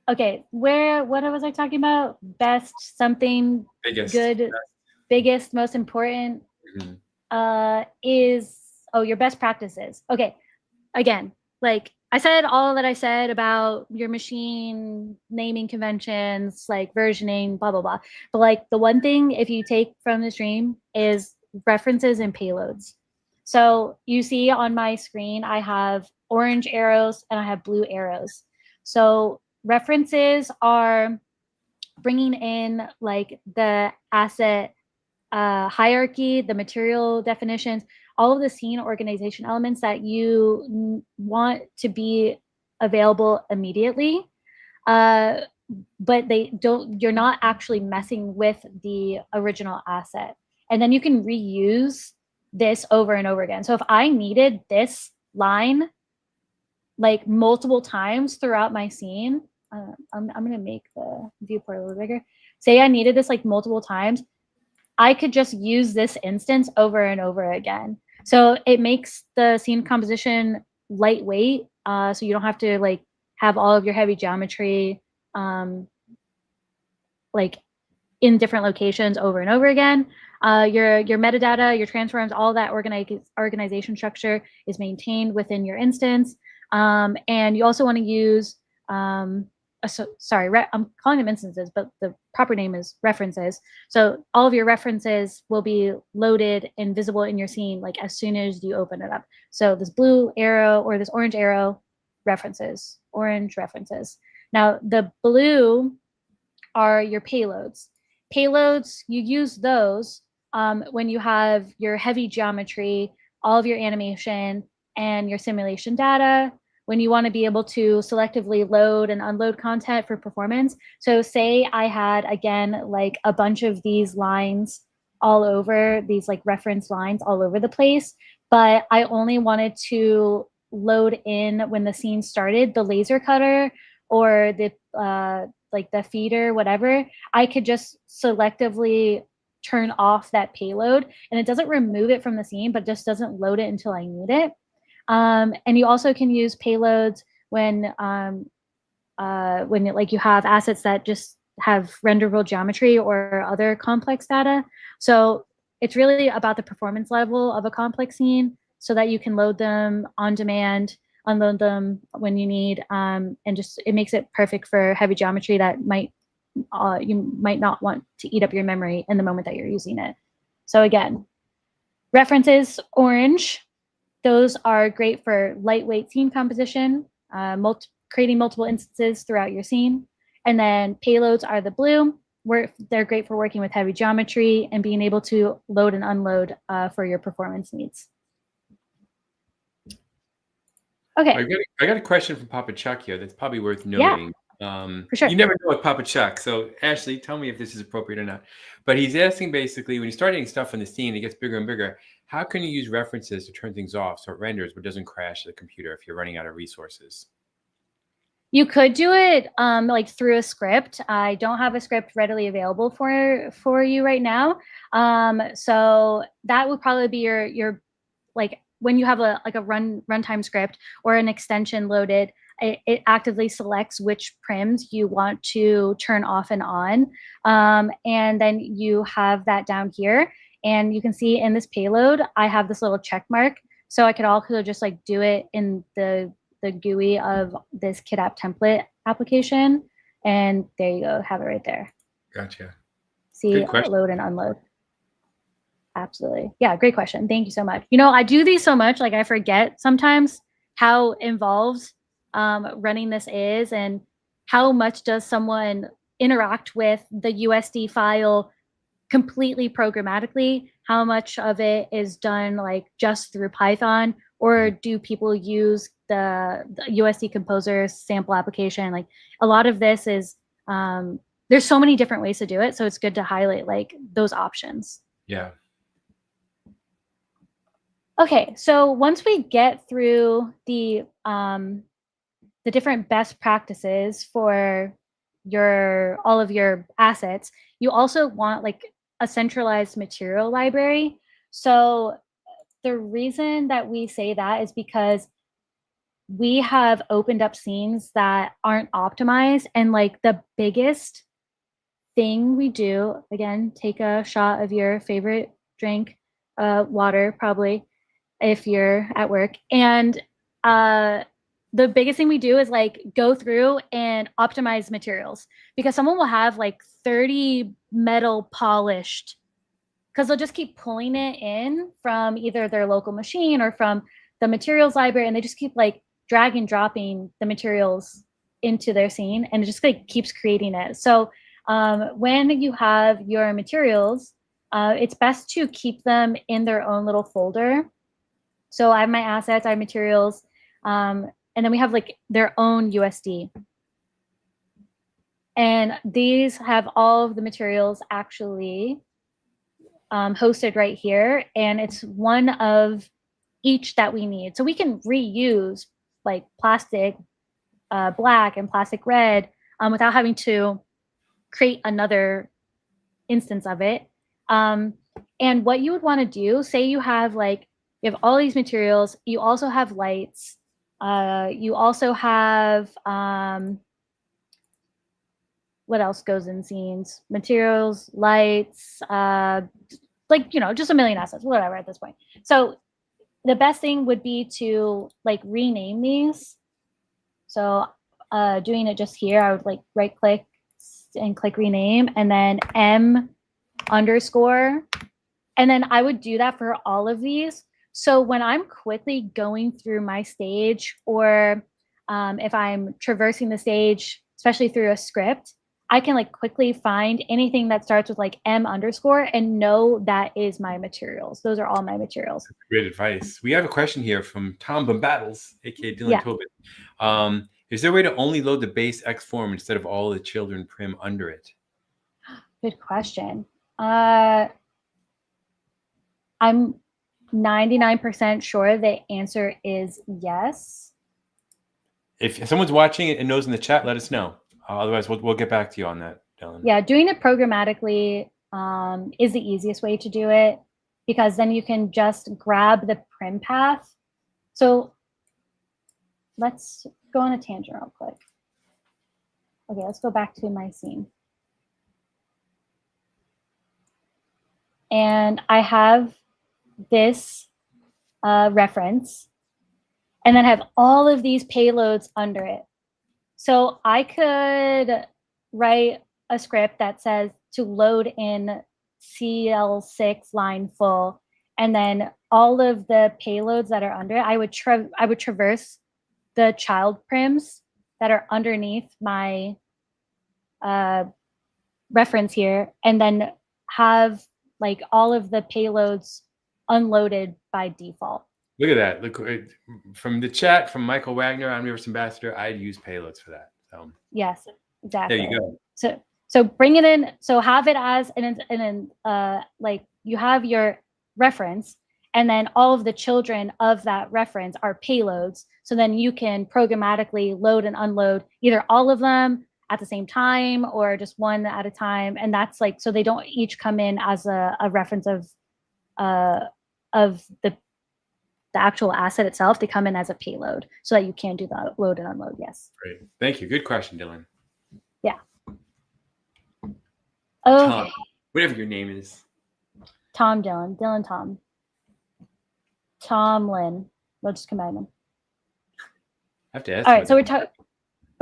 Okay, what was I talking about? Best something biggest, good, biggest, most important is your best practices. Okay, again, like I said all that I said about your machine naming conventions, like versioning, blah, blah, blah. But like the one thing, if you take from the stream is references and payloads. So you see on my screen, I have orange arrows and I have blue arrows. So references are bringing in like the asset hierarchy, the material definitions, all of the scene organization elements that you want to be available immediately. But you're not actually messing with the original asset. And then you can reuse this over and over again. So if I needed this line like multiple times throughout my scene, I'm going to make the viewport a little bigger. Say I needed this like multiple times, I could just use this instance over and over again. So it makes the scene composition lightweight. So you don't have to like have all of your heavy geometry like in different locations over and over again. Your metadata, your transforms, all that organization structure is maintained within your instance. And you also want to use, I'm calling them instances, but the proper name is references. So all of your references will be loaded and visible in your scene like as soon as you open it up. So this blue arrow or this orange arrow, references, orange references. Now the blue are your payloads. Payloads, you use those when you have your heavy geometry, all of your animation, and your simulation data, when you want to be able to selectively load and unload content for performance. So say I had, again, like a bunch of these lines all over, these like reference lines all over the place, but I only wanted to load in when the scene started, the laser cutter or the like the feeder, whatever, I could just selectively turn off that payload and it doesn't remove it from the scene, but just doesn't load it until I need it. And you also can use payloads when like you have assets that just have renderable geometry or other complex data. So it's really about the performance level of a complex scene so that you can load them on demand, unload them when you need, and just it makes it perfect for heavy geometry that you might not want to eat up your memory in the moment that you're using it. So again, references, orange, those are great for lightweight scene composition, creating multiple instances throughout your scene. And then payloads are the blue, they're great for working with heavy geometry and being able to load and unload for your performance needs. Okay. I got a question from Papa Chuck here that's probably worth noting. Yeah, for sure. You never know with Papa Chuck. So Ashley, tell me if this is appropriate or not. But he's asking basically, when you start adding stuff in the scene, it gets bigger and bigger. How can you use references to turn things off so it renders but doesn't crash the computer if you're running out of resources? You could do it like through a script. I don't have a script readily available for you right now. So that would probably be your like when you have a runtime script or an extension loaded, it actively selects which prims you want to turn off and on. And then you have that down here. And you can see in this payload, I have this little check mark. So I could also just like do it in the GUI of this kit app template application. And there you go, have it right there. Gotcha. See, load and unload. Absolutely. Yeah, great question. Thank you so much. You know, I do these so much, like I forget sometimes how involved running this is, and how much does someone interact with the USD file completely programmatically, how much of it is done like just through Python, or do people use the USD Composer sample application? Like a lot of this is, there's so many different ways to do it. So it's good to highlight like those options. Yeah. Okay, so once we get through the different best practices for all of your assets, you also want like a centralized material library. So the reason that we say that is because we have opened up scenes that aren't optimized, and like the biggest thing we do, again, take a shot of your favorite drink, water probably, if you're at work. And the biggest thing we do is like go through and optimize materials, because someone will have like 30 metal polished, because they'll just keep pulling it in from either their local machine or from the materials library, and they just keep like drag and dropping the materials into their scene, and it just like keeps creating it. So when you have your materials, it's best to keep them in their own little folder. So I have my assets, I have materials, and then we have like their own USD. And these have all of the materials actually hosted right here. And it's one of each that we need. So we can reuse like plastic black and plastic red without having to create another instance of it. And what you would want to do, say you have like, you have all these materials, you also have lights, you also have, what else goes in scenes? Materials, lights, like, you know, just a million assets, whatever at this point. So the best thing would be to like rename these. So doing it just here, I would like right click and click rename, and then M underscore. And then I would do that for all of these. So when I'm quickly going through my stage, or if I'm traversing the stage, especially through a script, I can like quickly find anything that starts with like M underscore and know that is my materials. Those are all my materials. Great advice. We have a question here from Tom Bombattles, aka Dylan Tobin. Is there a way to only load the base X form instead of all the children prim under it? Good question. I'm 99% sure the answer is yes. If someone's watching it and knows in the chat, let us know. Otherwise, we'll get back to you on that, Dylan. Yeah, doing it programmatically is the easiest way to do it, because then you can just grab the prim path. So let's go on a tangent real quick. Okay, let's go back to my scene. And I have this reference, and then have all of these payloads under it. So I could write a script that says to load in CL6 line full, and then all of the payloads that are under it, I would traverse the child prims that are underneath my reference here, and then have like all of the payloads unloaded by default. Look at that. Look from the chat from Michael Wagner, Omniverse Ambassador. I'd use payloads for that. So yes, exactly. There you go. So bring it in. So have it as like you have your reference, and then all of the children of that reference are payloads. So then you can programmatically load and unload either all of them at the same time or just one at a time. And that's like, so they don't each come in as a reference of the the actual asset itself, they come in as a payload so that you can do the load and unload. Yes. Great. Thank you. Good question, Dylan. Yeah. Tom, Okay. whatever your name is. Tom Dylan. Dylan Tom. Tomlin. We'll just combine them. I have to ask. All right. So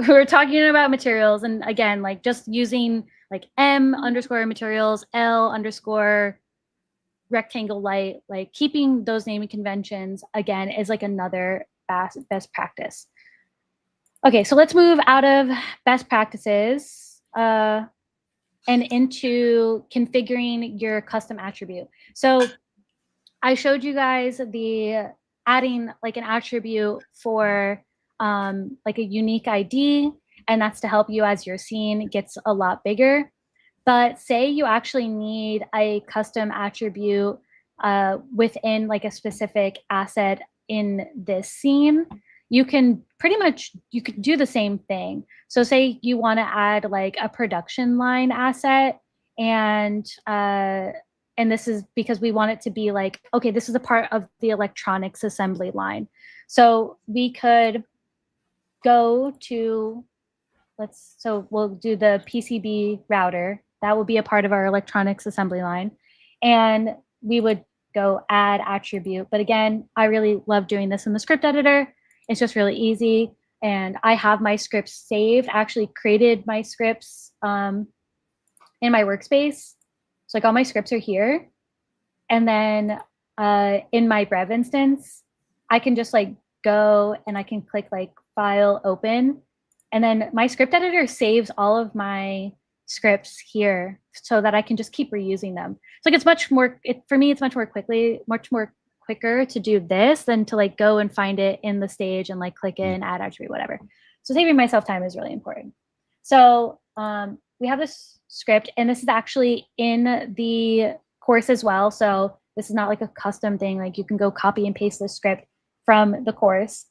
we're talking about materials, and again, like just using like M_materials, L_ rectangle light, like keeping those naming conventions again is like another best practice. Okay, so let's move out of best practices and into configuring your custom attribute. So I showed you guys the adding like an attribute for like a unique ID, and that's to help you as your scene gets a lot bigger. But say you actually need a custom attribute within like a specific asset in this scene, you can you could do the same thing. So say you want to add like a production line asset, and this is because we want it to be like, okay, this is a part of the electronics assembly line. So we could go to, so we'll do the PCB router. That will be a part of our electronics assembly line. And we would go add attribute. But again, I really love doing this in the script editor. It's just really easy. And I have my scripts saved. I actually created my scripts in my workspace. So like all my scripts are here. And then in my Brev instance, I can just like go and I can click like file open. And then my script editor saves all of my scripts here so that I can just keep reusing them. So like it's much more, for me, it's much more quicker to do this than to like go and find it in the stage and like click in, add attribute, whatever. So saving myself time is really important. So we have this script, and this is actually in the course as well. So this is not like a custom thing. Like you can go copy and paste this script from the course.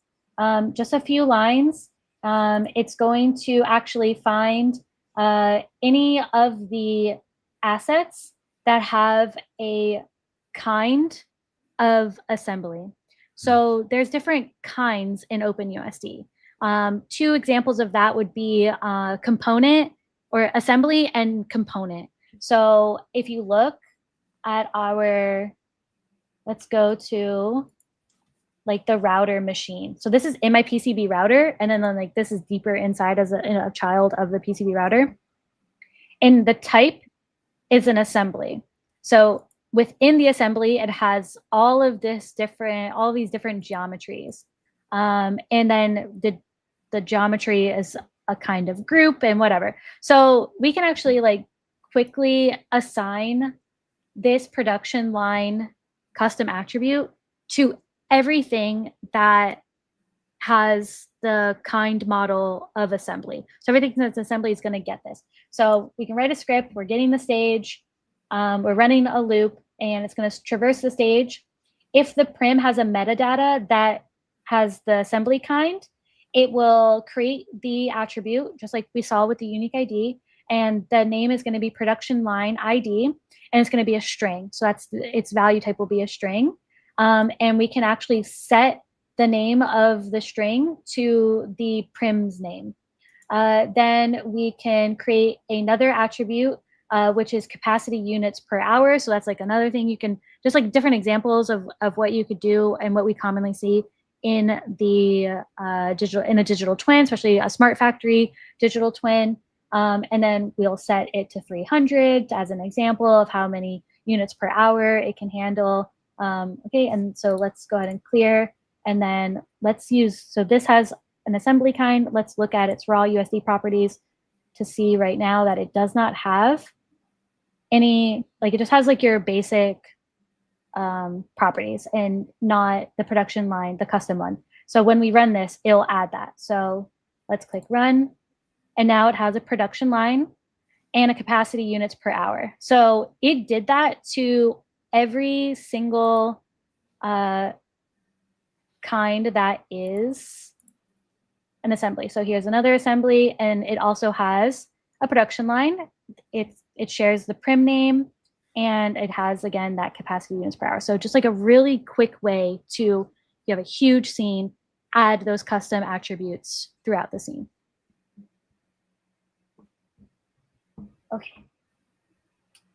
Just a few lines. It's going to actually find any of the assets that have a kind of assembly. So there's different kinds in OpenUSD. Two examples of that would be component or assembly and component. So if you look at our, let's go to like the router machine. So this is in my PCB router, and then like this is deeper inside as a child of the PCB router. And the type is an assembly. So within the assembly, it has all of these different geometries. And then the geometry is a kind of group and whatever. So we can actually like quickly assign this production line custom attribute to everything that has the kind model of assembly. So everything that's assembly is going to get this. So we can write a script, we're getting the stage, we're running a loop, and it's going to traverse the stage. If the prim has a metadata that has the assembly kind, it will create the attribute, just like we saw with the unique ID, and the name is going to be production line ID, and it's going to be a string. So that's its value type will be a string. And we can actually set the name of the string to the prim's name. Then we can create another attribute, which is capacity units per hour. So that's like another thing you can, just like different examples of what you could do and what we commonly see in the digital twin, especially a smart factory digital twin. And then we'll set it to 300 as an example of how many units per hour it can handle. Okay, and so let's go ahead and clear, and then let's use, so this has an assembly kind. Let's look at its raw USD properties to see right now that it does not have any, like it just has like your basic properties and not the production line, the custom one. So when we run this, it'll add that. So let's click run, and now it has a production line and a capacity units per hour. So it did that to every single kind that is an assembly. So here's another assembly, and it also has a production line. It shares the prim name, and it has, again, that capacity units per hour. So just like a really quick way to you have a huge scene, add those custom attributes throughout the scene. Okay.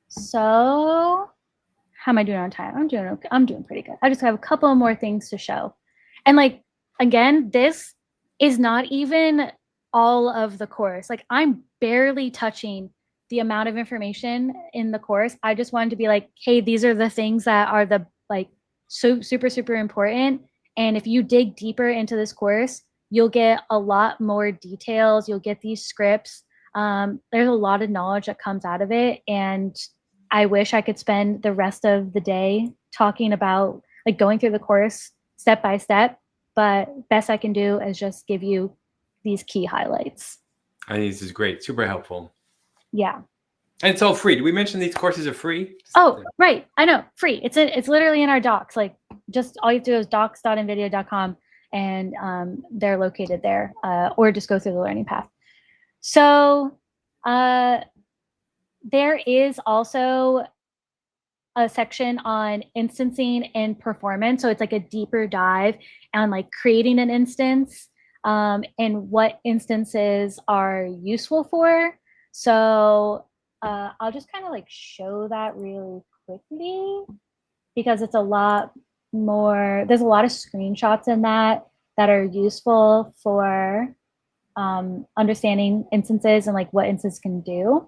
So how am I doing on time? I'm doing okay. I'm doing pretty good. I just have a couple more things to show. And like, again, this is not even all of the course. Like, I'm barely touching the amount of information in the course. I just wanted to be like, hey, these are the things that are the like super, super important. And if you dig deeper into this course, you'll get a lot more details. You'll get these scripts. There's a lot of knowledge that comes out of it. And I wish I could spend the rest of the day talking about like going through the course step by step, but best I can do is just give you these key highlights. I think this is great. Super helpful. Yeah. And it's all free. Did we mention these courses are free? Oh, right. I know. Free. It's literally in our docs. Like, just all you have to do is docs.nvidia.com, and they're located there, or just go through the learning path. So there is also a section on instancing and performance. So it's like a deeper dive on like creating an instance and what instances are useful for. So I'll just kind of like show that really quickly because it's a lot more, there's a lot of screenshots in that are useful for understanding instances and like what instances can do.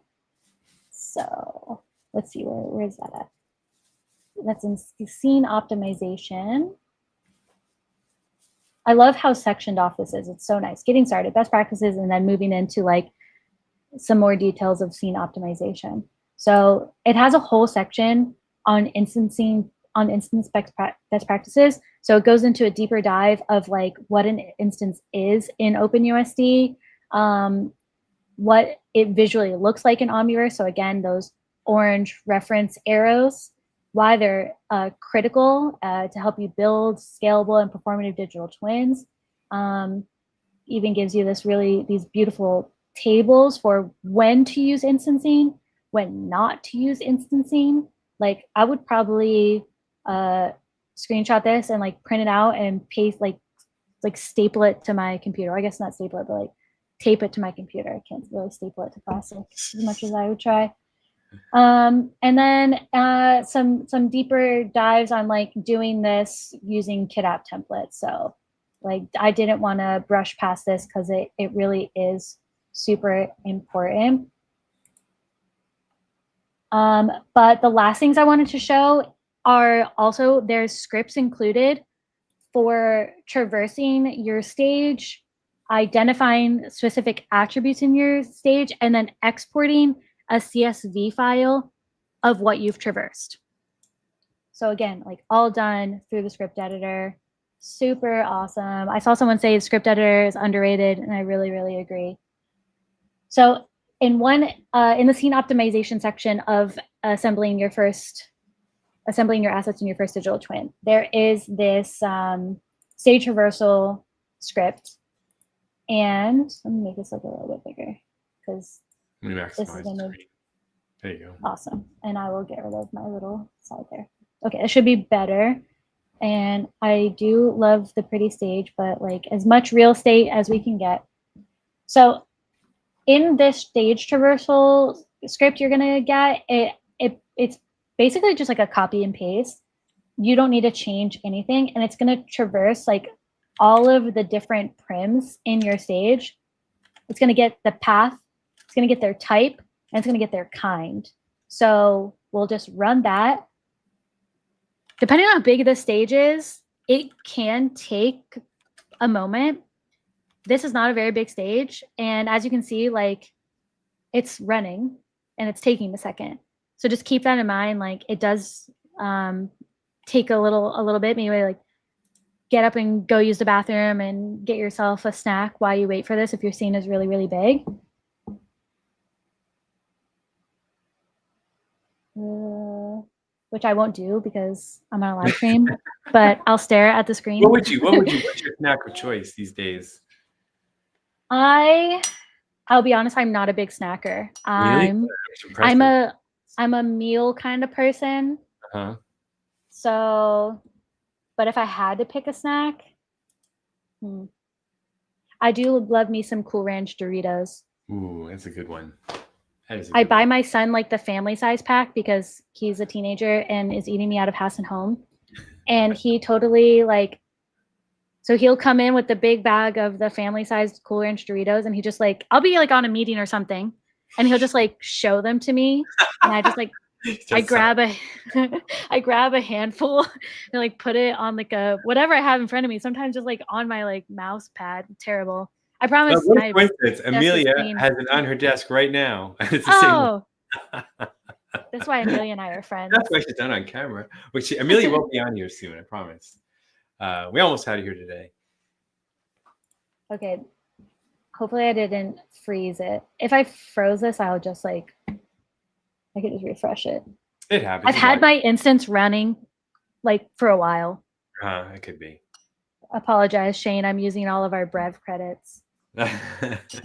So let's see, where is that at? That's in scene optimization. I love how sectioned off this is. It's so nice. Getting started, best practices, and then moving into like some more details of scene optimization. So it has a whole section on instancing, on instance best practices. So it goes into a deeper dive of like what an instance is in OpenUSD, what it visually looks like in Omniverse. So again, those orange reference arrows, why they're critical to help you build scalable and performative digital twins. Even gives you these beautiful tables for when to use instancing, when not to use instancing. Like, I would probably screenshot this and like print it out and paste, like staple it to my computer. I guess not staple it, but like tape it to my computer. I can't really staple it to Classic as much as I would try. And then some deeper dives on like doing this using KitApp templates. So like, I didn't want to brush past this because it really is super important. But the last things I wanted to show are also, there's scripts included for traversing your stage, identifying specific attributes in your stage, and then exporting a CSV file of what you've traversed. So again, like all done through the script editor. Super awesome. I saw someone say the script editor is underrated, and I really, really agree. So in the scene optimization section of assembling your assets in your first digital twin, there is this stage traversal script. And let me make this look a little bit bigger because this is going to, there you go. Awesome. And I will get rid of my little side there. Okay, it should be better. And I do love the pretty stage, but like as much real estate as we can get. So in this stage traversal script you're gonna get, it's basically just like a copy and paste. You don't need to change anything, and it's gonna traverse like all of the different prims in your stage. It's gonna get the path, it's gonna get their type, and it's gonna get their kind. So we'll just run that. Depending on how big the stage is, it can take a moment. This is not a very big stage. And as you can see, like, it's running and it's taking a second. So just keep that in mind. Like, it does take a little bit, maybe like get up and go use the bathroom and get yourself a snack while you wait for this if your scene is really, really big. Which I won't do because I'm on a live stream, but I'll stare at the screen. What's your snack of choice these days? I'll be honest, I'm not a big snacker. Really? I'm a meal kind of person. Uh-huh. So But if I had to pick a snack, I do love me some Cool Ranch Doritos. Ooh, that's a good one. That is a I good buy one. my son like the family size pack because he's a teenager and is eating me out of house and home. And he totally like, so he'll come in with the big bag of the family sized Cool Ranch Doritos, and he just like, I'll be like on a meeting or something, and he'll just like show them to me, and I just like, I grab a, I grab a handful and like put it on like a whatever I have in front of me. Sometimes just like on my like mouse pad. Terrible. I promise. What a My coincidence. desk is Amelia clean. has it on her desk right now. It's the same one. Oh, that's why Amelia and I are friends. That's why she's done on camera. Which Amelia will be on here soon, I promise. We almost had her here today. Okay. Hopefully I didn't freeze it. If I froze this, I'll just like, I could just refresh it. It happens. I've had my instance running like for a while. It could be. Apologize, Shane. I'm using all of our Brev credits. That's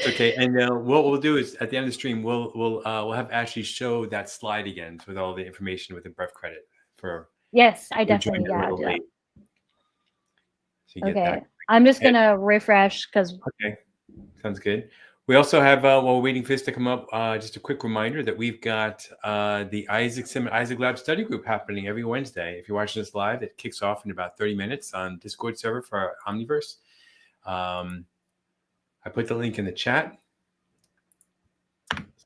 okay. And what we'll do is at the end of the stream, we'll have Ashley show that slide again with all the information with the Brev credit for. Yes, I definitely do that. So okay, I'm just gonna refresh because. Okay, sounds good. We also have, while we're waiting for this to come up, just a quick reminder that we've got the Isaac Sim Isaac Lab study group happening every Wednesday. If you're watching this live, it kicks off in about 30 minutes on Discord server for Omniverse. I put the link in the chat.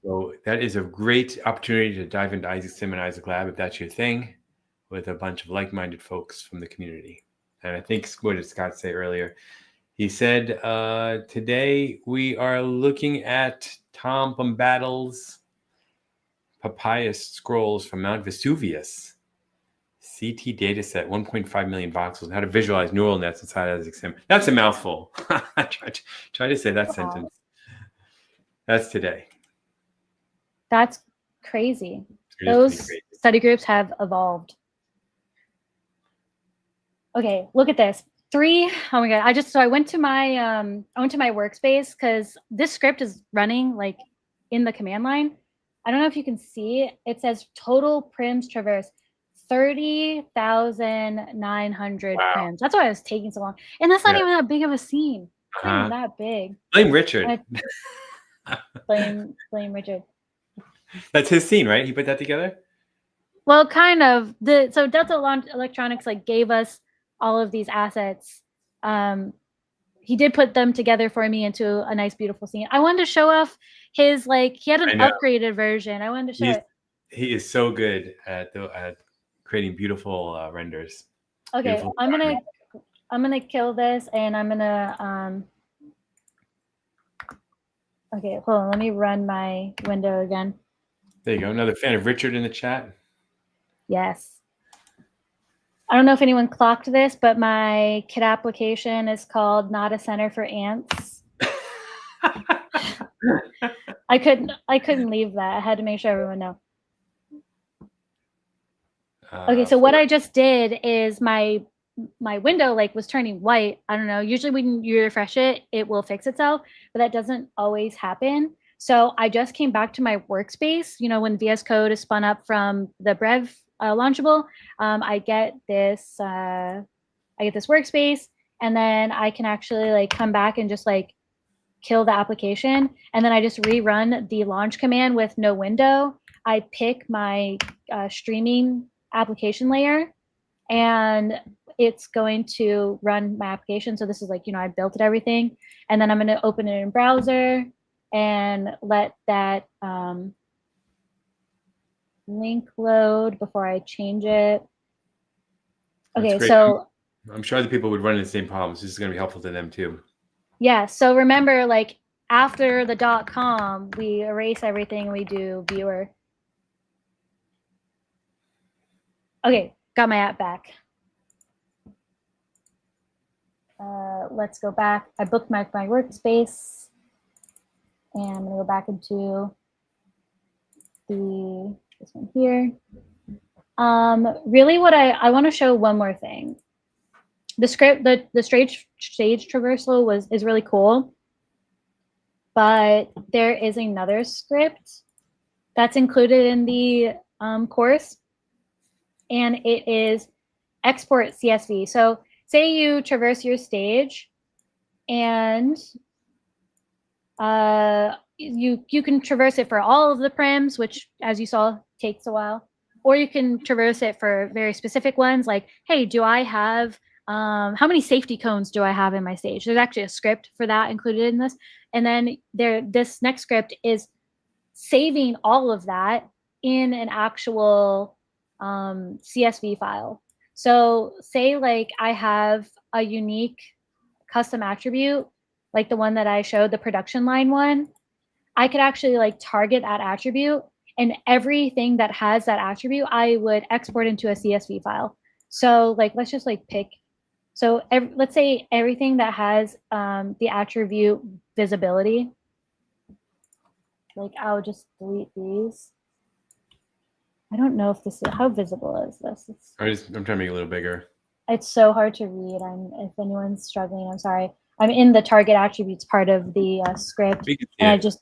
So that is a great opportunity to dive into Isaac Sim and Isaac Lab if that's your thing, with a bunch of like-minded folks from the community. And I think, what did Scott say earlier? He said, today we are looking at Tom Bombattle's papaya scrolls from Mount Vesuvius. CT dataset, 1.5 million voxels, and how to visualize neural nets inside Isaac Sim. That's a mouthful. Try to say that sentence. That's today. That's crazy. Those study groups have evolved. Okay, look at this. Oh my god! I went to my workspace because this script is running like in the command line. I don't know if you can see it. It says total prims traverse 30,900 prims. That's why it was taking so long. And that's not even that big of a scene. It's not even that big. Blame Richard. Blame Richard. That's his scene, right? He put that together? Well, kind of. So Delta Electronics like gave us all of these assets. He did put them together for me into a nice, beautiful scene. I wanted to show off his he had an upgraded version. I wanted to show it. He is so good at creating beautiful renders. Okay, beautiful I'm gonna kill this, and I'm gonna okay, hold on. Let me run my window again. There you go. Another fan of Richard in the chat. Yes. I don't know if anyone clocked this, but my kit application is called Not a Center for Ants. I couldn't leave that. I had to make sure everyone know. Okay, so what I just did is my window was turning white. I don't know. Usually when you refresh it, it will fix itself, but that doesn't always happen. So I just came back to my workspace. You know, when VS Code is spun up from the Brev launchable, I get this workspace, and then I can actually come back and just kill the application, and then I just rerun the launch command with no window. I pick my streaming application layer, and it's going to run my application. So this is I built it everything, and then I'm going to open it in browser and let that link load before I change it. Okay, so I'm sure other people would run into the same problems. This is going to be helpful to them too. Yeah, so remember, after the .com, we erase everything and we do viewer. Okay, got my app back. Let's go back. I bookmarked my workspace, and I'm gonna go back into this one here. Really, what I want to show one more thing. The script, the stage traversal is really cool, but there is another script that's included in the course, and it is export CSV. So say you traverse your stage and you can traverse it for all of the prims, which as you saw takes a while, or you can traverse it for very specific ones like, hey, do I have how many safety cones do I have in my stage? There's actually a script for that included in this. And then this next script is saving all of that in an actual CSV file. So say like I have a unique custom attribute, like the one that I showed, the production line one, I could actually like target that attribute, and everything that has that attribute, I would export into a CSV file. So like, let's just like pick. So let's say everything that has the attribute visibility, like I'll just delete these. I don't know if this is, how visible is this? I'm trying to make it a little bigger. It's so hard to read. If anyone's struggling, I'm sorry. I'm in the target attributes part of the script, and I just,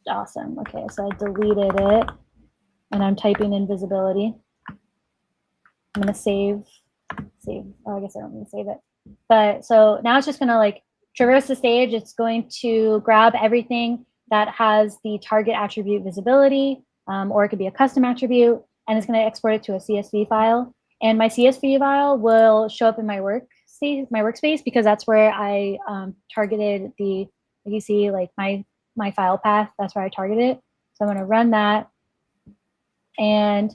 awesome. Okay, so I deleted it, and I'm typing in visibility. I'm gonna save. Oh, I guess I don't need to save it. But so now it's just gonna like traverse the stage. It's going to grab everything that has the target attribute visibility, or it could be a custom attribute, and it's gonna export it to a CSV file. And my CSV file will show up in my workspace because that's where I targeted the, like you see, like my file path. That's where I targeted it. So I'm going to run that, and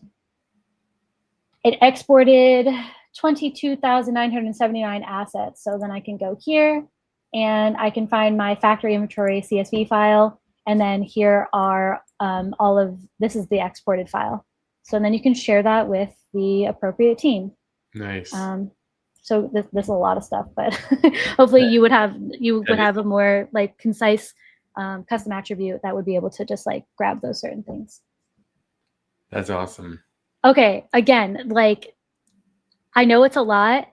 it exported 22,979 assets. So then I can go here, and I can find my factory inventory CSV file, and then here are all of this is the exported file. So then you can share that with the appropriate team. Nice. So this is a lot of stuff, but hopefully you would have a more like concise custom attribute that would be able to just like grab those certain things. That's awesome. Okay, again, like I know it's a lot,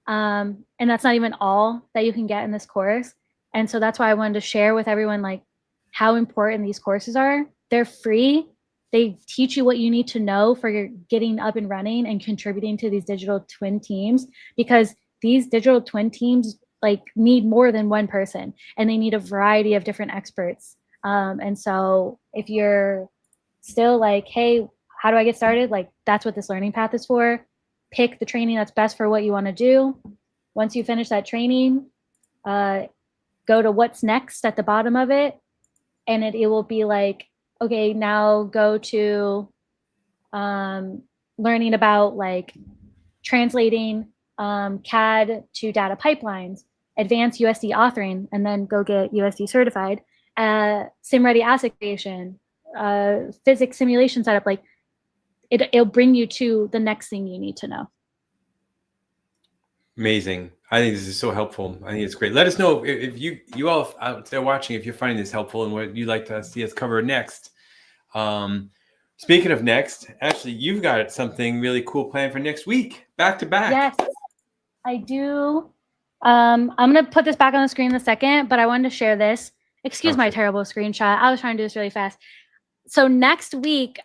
and that's not even all that you can get in this course. And so that's why I wanted to share with everyone like how important these courses are. They're free. They teach you what you need to know for your getting up and running and contributing to these digital twin teams, because these digital twin teams like need more than one person, and they need a variety of different experts. And so if you're still like, hey, how do I get started? Like that's what this learning path is for. Pick the training that's best for what you want to do. Once you finish that training, go to what's next at the bottom of it, and it will be like, okay, now go to learning about like translating CAD to data pipelines, advanced USD authoring, and then go get USD certified, SimReady asset creation, physics simulation setup. Like it'll bring you to the next thing you need to know. Amazing. I think this is so helpful. I think it's great. Let us know if you all out there watching, if you're finding this helpful and what you'd like to see us cover next. Speaking of next, actually, you've got something really cool planned for next week, back to back. Yes, I do. I'm going to put this back on the screen in a second, but I wanted to share this. Excuse my terrible screenshot. I was trying to do this really fast. So next week,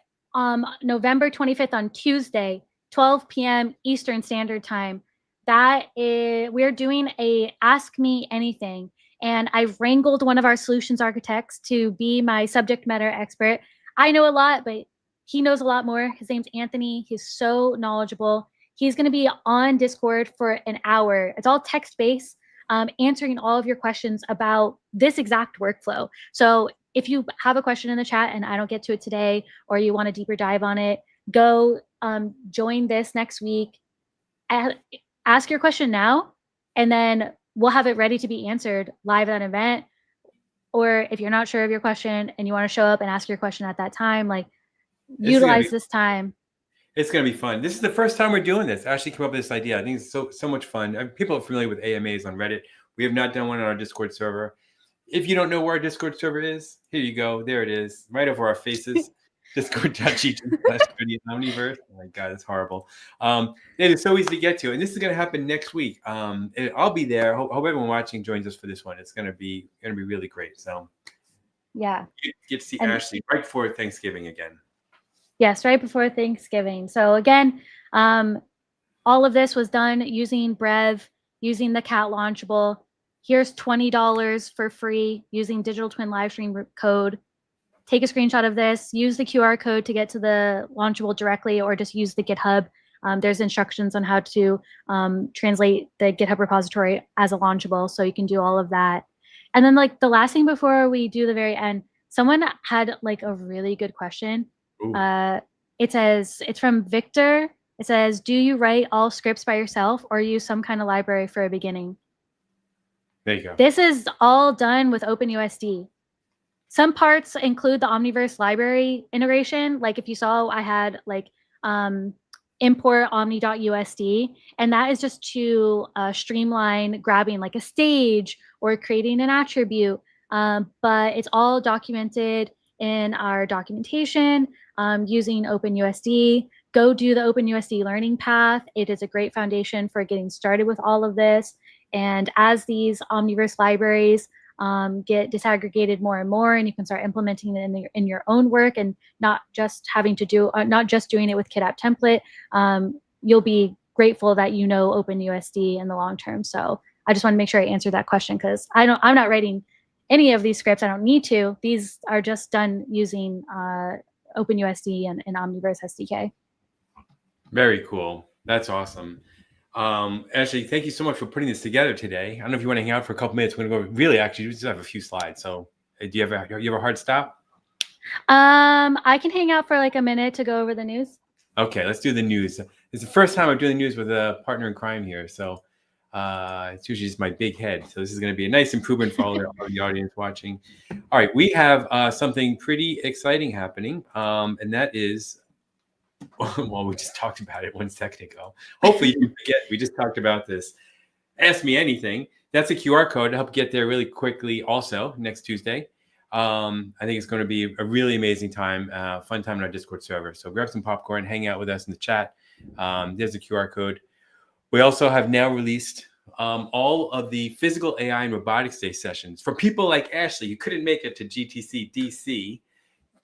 November 25th on Tuesday, 12 p.m. Eastern Standard Time, we're doing a Ask Me Anything. And I've wrangled one of our solutions architects to be my subject matter expert. I know a lot, but he knows a lot more. His name's Anthony. He's so knowledgeable. He's going to be on Discord for an hour. It's all text-based, answering all of your questions about this exact workflow. So if you have a question in the chat and I don't get to it today, or you want a deeper dive on it, go join this next week. Ask your question now, and then we'll have it ready to be answered live at an event. Or if you're not sure of your question and you want to show up and ask your question at that time, like utilize this time. It's going to be fun. This is the first time we're doing this. I actually came up with this idea. I think it's so much fun. People are familiar with AMAs on Reddit. We have not done one on our Discord server. If you don't know where our Discord server is, here you go. There it is, right over our faces. Discord.gg/NVIDIA Omniverse. Oh my God, it's horrible. It is so easy to get to, and this is going to happen next week. I'll be there. Hope everyone watching joins us for this one. It's going to be really great. So yeah, you get to see Ashley right before Thanksgiving again. Yes, right before Thanksgiving. So again, all of this was done using Brev, using the cat launchable. Here's $20 for free using digital twin livestream code. Take a screenshot of this, use the QR code to get to the launchable directly, or just use the GitHub. There's instructions on how to translate the GitHub repository as a launchable, so you can do all of that. And then like the last thing before we do the very end, someone had like a really good question. It says, it's from Victor. It says, do you write all scripts by yourself or use some kind of library for a beginning? There you go. This is all done with OpenUSD. Some parts include the Omniverse library integration. Like if you saw, I had like import omni.usd, and that is just to streamline grabbing like a stage or creating an attribute. But it's all documented in our documentation using OpenUSD. Go do the OpenUSD learning path. It is a great foundation for getting started with all of this. And as these Omniverse libraries get disaggregated more and more, and you can start implementing it in your own work, and not just having to do, not just doing it with KitApp template, you'll be grateful that you know OpenUSD in the long term. So I just want to make sure I answered that question, because I'm not writing any of these scripts. I don't need to. These are just done using OpenUSD and Omniverse SDK. Very cool. That's awesome. Ashley, thank you so much for putting this together today. I don't know if you want to hang out for a couple minutes. We're going to go, really, actually, we just have a few slides. So do you have a hard stop? I can hang out for like a minute to go over the news. Okay, let's do the news. It's the first time I'm doing the news with a partner in crime here. So it's usually just my big head. So this is going to be a nice improvement for all the audience watching. All right, we have something pretty exciting happening. And that is, well, we just talked about it 1 second ago. Hopefully you forget, we just talked about this. Ask Me Anything. That's a QR code to help get there really quickly also next Tuesday. I think it's going to be a really amazing time, fun time in our Discord server. So grab some popcorn, hang out with us in the chat. There's a QR code. We also have now released all of the physical AI and robotics day sessions. For people like Ashley, you couldn't make it to GTC DC.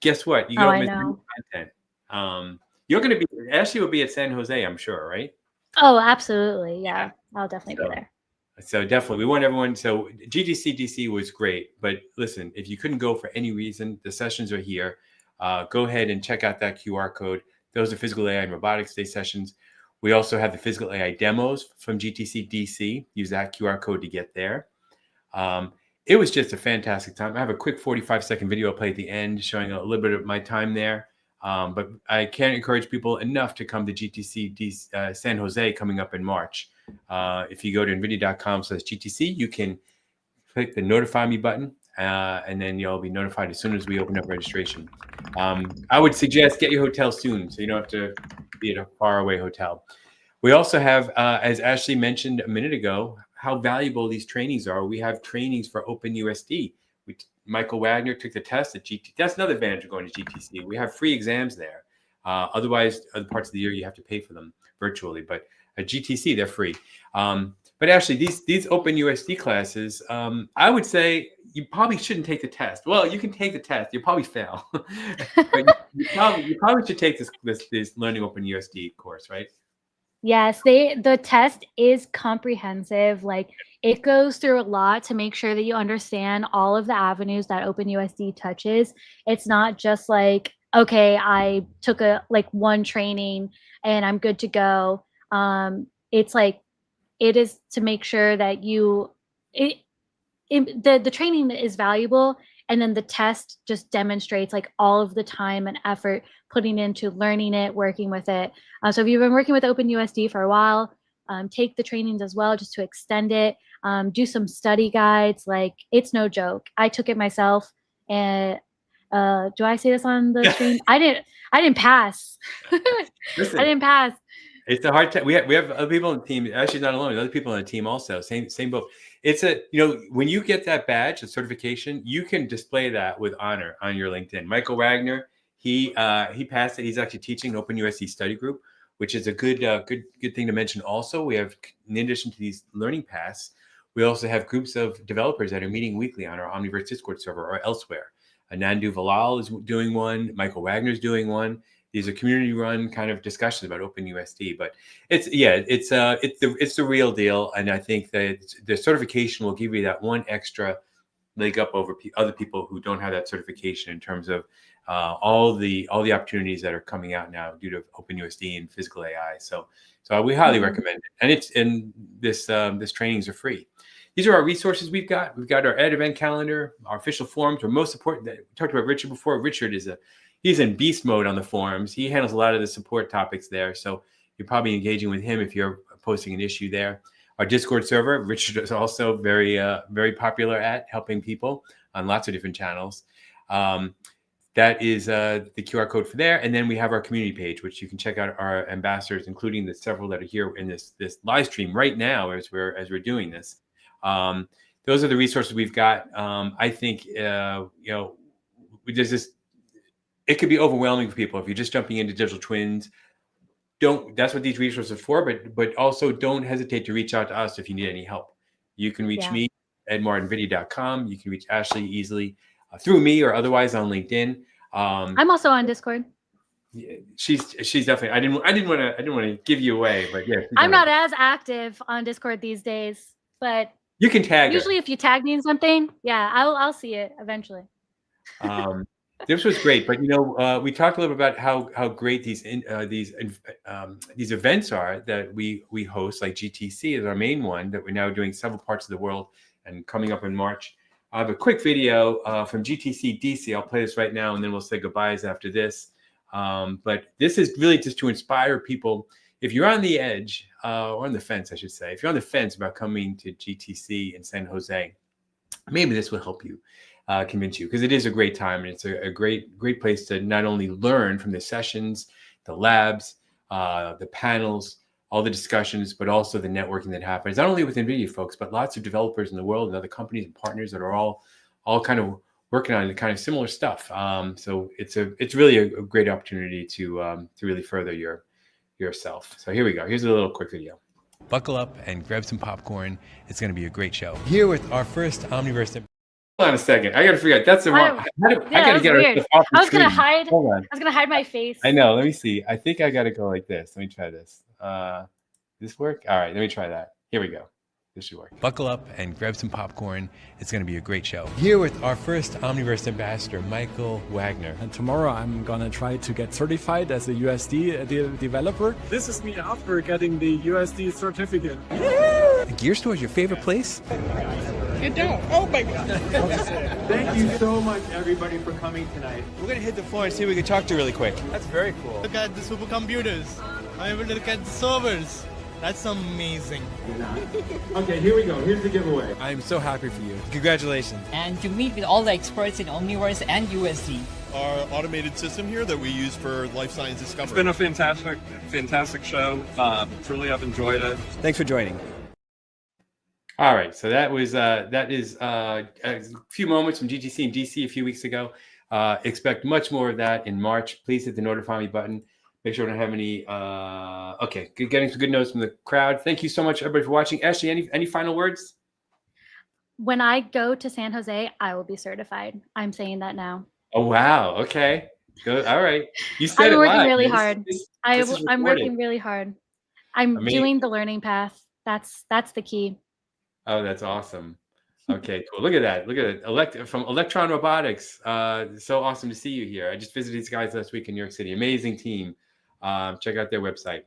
Guess what? You don't miss any content. You're going to be, Ashley will be at San Jose, I'm sure, right? Oh, absolutely. Yeah, I'll definitely be there. So definitely, we want everyone. So GTC DC was great, but listen, if you couldn't go for any reason, the sessions are here. Go ahead and check out that QR code. Those are physical AI and robotics day sessions. We also have the physical AI demos from GTC DC. Use that QR code to get there. It was just a fantastic time. I have a quick 45-second video I'll play at the end showing a little bit of my time there. But I can't encourage people enough to come to GTC San Jose coming up in March. If you go to nvidia.com/GTC, you can click the notify me button, and then you'll be notified as soon as we open up registration. I would suggest get your hotel soon, so you don't have to be at a faraway hotel. We also have, as Ashley mentioned a minute ago, how valuable these trainings are. We have trainings for OpenUSD. Michael Wagner took the test at GTC. That's another advantage of going to GTC. We have free exams there. Otherwise, other parts of the year, you have to pay for them virtually. But at GTC, they're free. But actually, these OpenUSD classes, I would say you probably shouldn't take the test. Well, you can take the test. You'll probably fail. But you probably should take this Learning OpenUSD course, right? Yes, the test is comprehensive. Like it goes through a lot to make sure that you understand all of the avenues that OpenUSD touches. It's not just like, okay, I took one training and I'm good to go. It's like, it is to make sure that the training is valuable, and then the test just demonstrates like all of the time and effort putting into learning it, working with it. So if you've been working with OpenUSD for a while, take the trainings as well just to extend it. Do some study guides. Like it's no joke. I took it myself, and do I say this on the stream? I didn't pass. Listen, I didn't pass. It's a hard time. We have other people on the team. Actually, not alone. Other people on the team also. Same boat. It's when you get that badge, the certification, you can display that with honor on your LinkedIn. Michael Wagner, he passed it. He's actually teaching an OpenUSD study group, which is a good thing to mention. Also, we have, in addition to these learning paths, we also have groups of developers that are meeting weekly on our Omniverse Discord server or elsewhere. Nandu Valal is doing one. Michael Wagner is doing one. These are community-run kind of discussions about OpenUSD, but it's the real deal, and I think that the certification will give you that one extra leg up over other people who don't have that certification in terms of all the opportunities that are coming out now due to OpenUSD and physical AI. So we highly recommend it, and this trainings are free. These are our resources we've got. We've got our Ed event calendar, our official forums. We're most important. We talked about Richard before. Richard he's in beast mode on the forums. He handles a lot of the support topics there. So you're probably engaging with him if you're posting an issue there. Our Discord server, Richard is also very popular at helping people on lots of different channels. That is the QR code for there. And then we have our community page, which you can check out our ambassadors, including the several that are here in this live stream right now as we're doing this. Those are the resources we've got. I think there's this. It could be overwhelming for people if you're just jumping into digital twins. That's what these resources are for, but also don't hesitate to reach out to us if you need any help. You can reach me at edmar@nvidia.com. You can reach Ashley easily through me or otherwise on LinkedIn. I'm also on Discord. She's definitely. I didn't want to give you away, but yeah. I'm not as active on Discord these days, but you can tag usually her. If you tag me in something, yeah, I'll see it eventually. This was great, but we talked a little bit about how great these events are that we host. Like GTC is our main one that we're now doing several parts of the world and coming up in March. I have a quick video from GTC DC. I'll play this right now, and then we'll say goodbyes after this. But this is really just to inspire people. If you're on the edge, or on the fence, I should say, if you're on the fence about coming to GTC in San Jose, maybe this will help you. Convince you, because it is a great time, and it's a great place to not only learn from the sessions, the labs, the panels, all the discussions, but also the networking that happens, not only with NVIDIA folks, but lots of developers in the world and other companies and partners that are all kind of working on kind of similar stuff. So it's really a great opportunity to really further yourself. So here we go. Here's a little quick video. Buckle up and grab some popcorn. It's going to be a great show. Here with our first Omniverse. Hold on a second. I got to figure out. That's the wrong. I got to get weird. her off the I was screen. gonna hide. Hold on. I was gonna hide my face. I know. Let me see. I think I got to go like this. Let me try this. This work? All right. Let me try that. Here we go. This should work. Buckle up and grab some popcorn. It's going to be a great show. Here with our first Omniverse ambassador, Michael Wagner. And tomorrow I'm going to try to get certified as a USD developer. This is me after getting the USD certificate. The gear store is your favorite place? Get down. Oh my God. Thank you so much, everybody, for coming tonight. We're going to hit the floor and see if we can talk to you really quick. That's very cool. Look at the supercomputers. I'm able to look at the servers. That's amazing. Okay, here we go. Here's the giveaway. I'm so happy for you. Congratulations. And to meet with all the experts in Omniverse and USD. Our automated system here that we use for life science discovery. It's been a fantastic show. Truly, I've enjoyed it. Thanks for joining. All right, so that is a few moments from GTC and DC a few weeks ago. Expect much more of that in March. Please hit the notify me button. Make sure we don't have any. Okay, getting some good notes from the crowd. Thank you so much, everybody, for watching. Ashley, any final words? When I go to San Jose, I will be certified. I'm saying that now. Oh wow! Okay, good. All right, you said I'm it working live. really hard. I'm recorded. working really hard. I'm doing the learning path. That's the key. Oh, that's awesome. Okay, cool. Look at that. Look at it. From Electron Robotics. So awesome to see you here. I just visited these guys last week in New York City. Amazing team. Check out their website.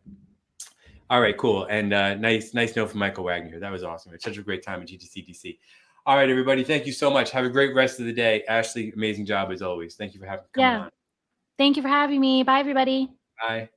All right, cool. And nice note from Michael Wagner. That was awesome. It's such a great time at GTC DC. All right, everybody. Thank you so much. Have a great rest of the day. Ashley, amazing job as always. Thank you for coming on. Thank you for having me. Bye, everybody. Bye.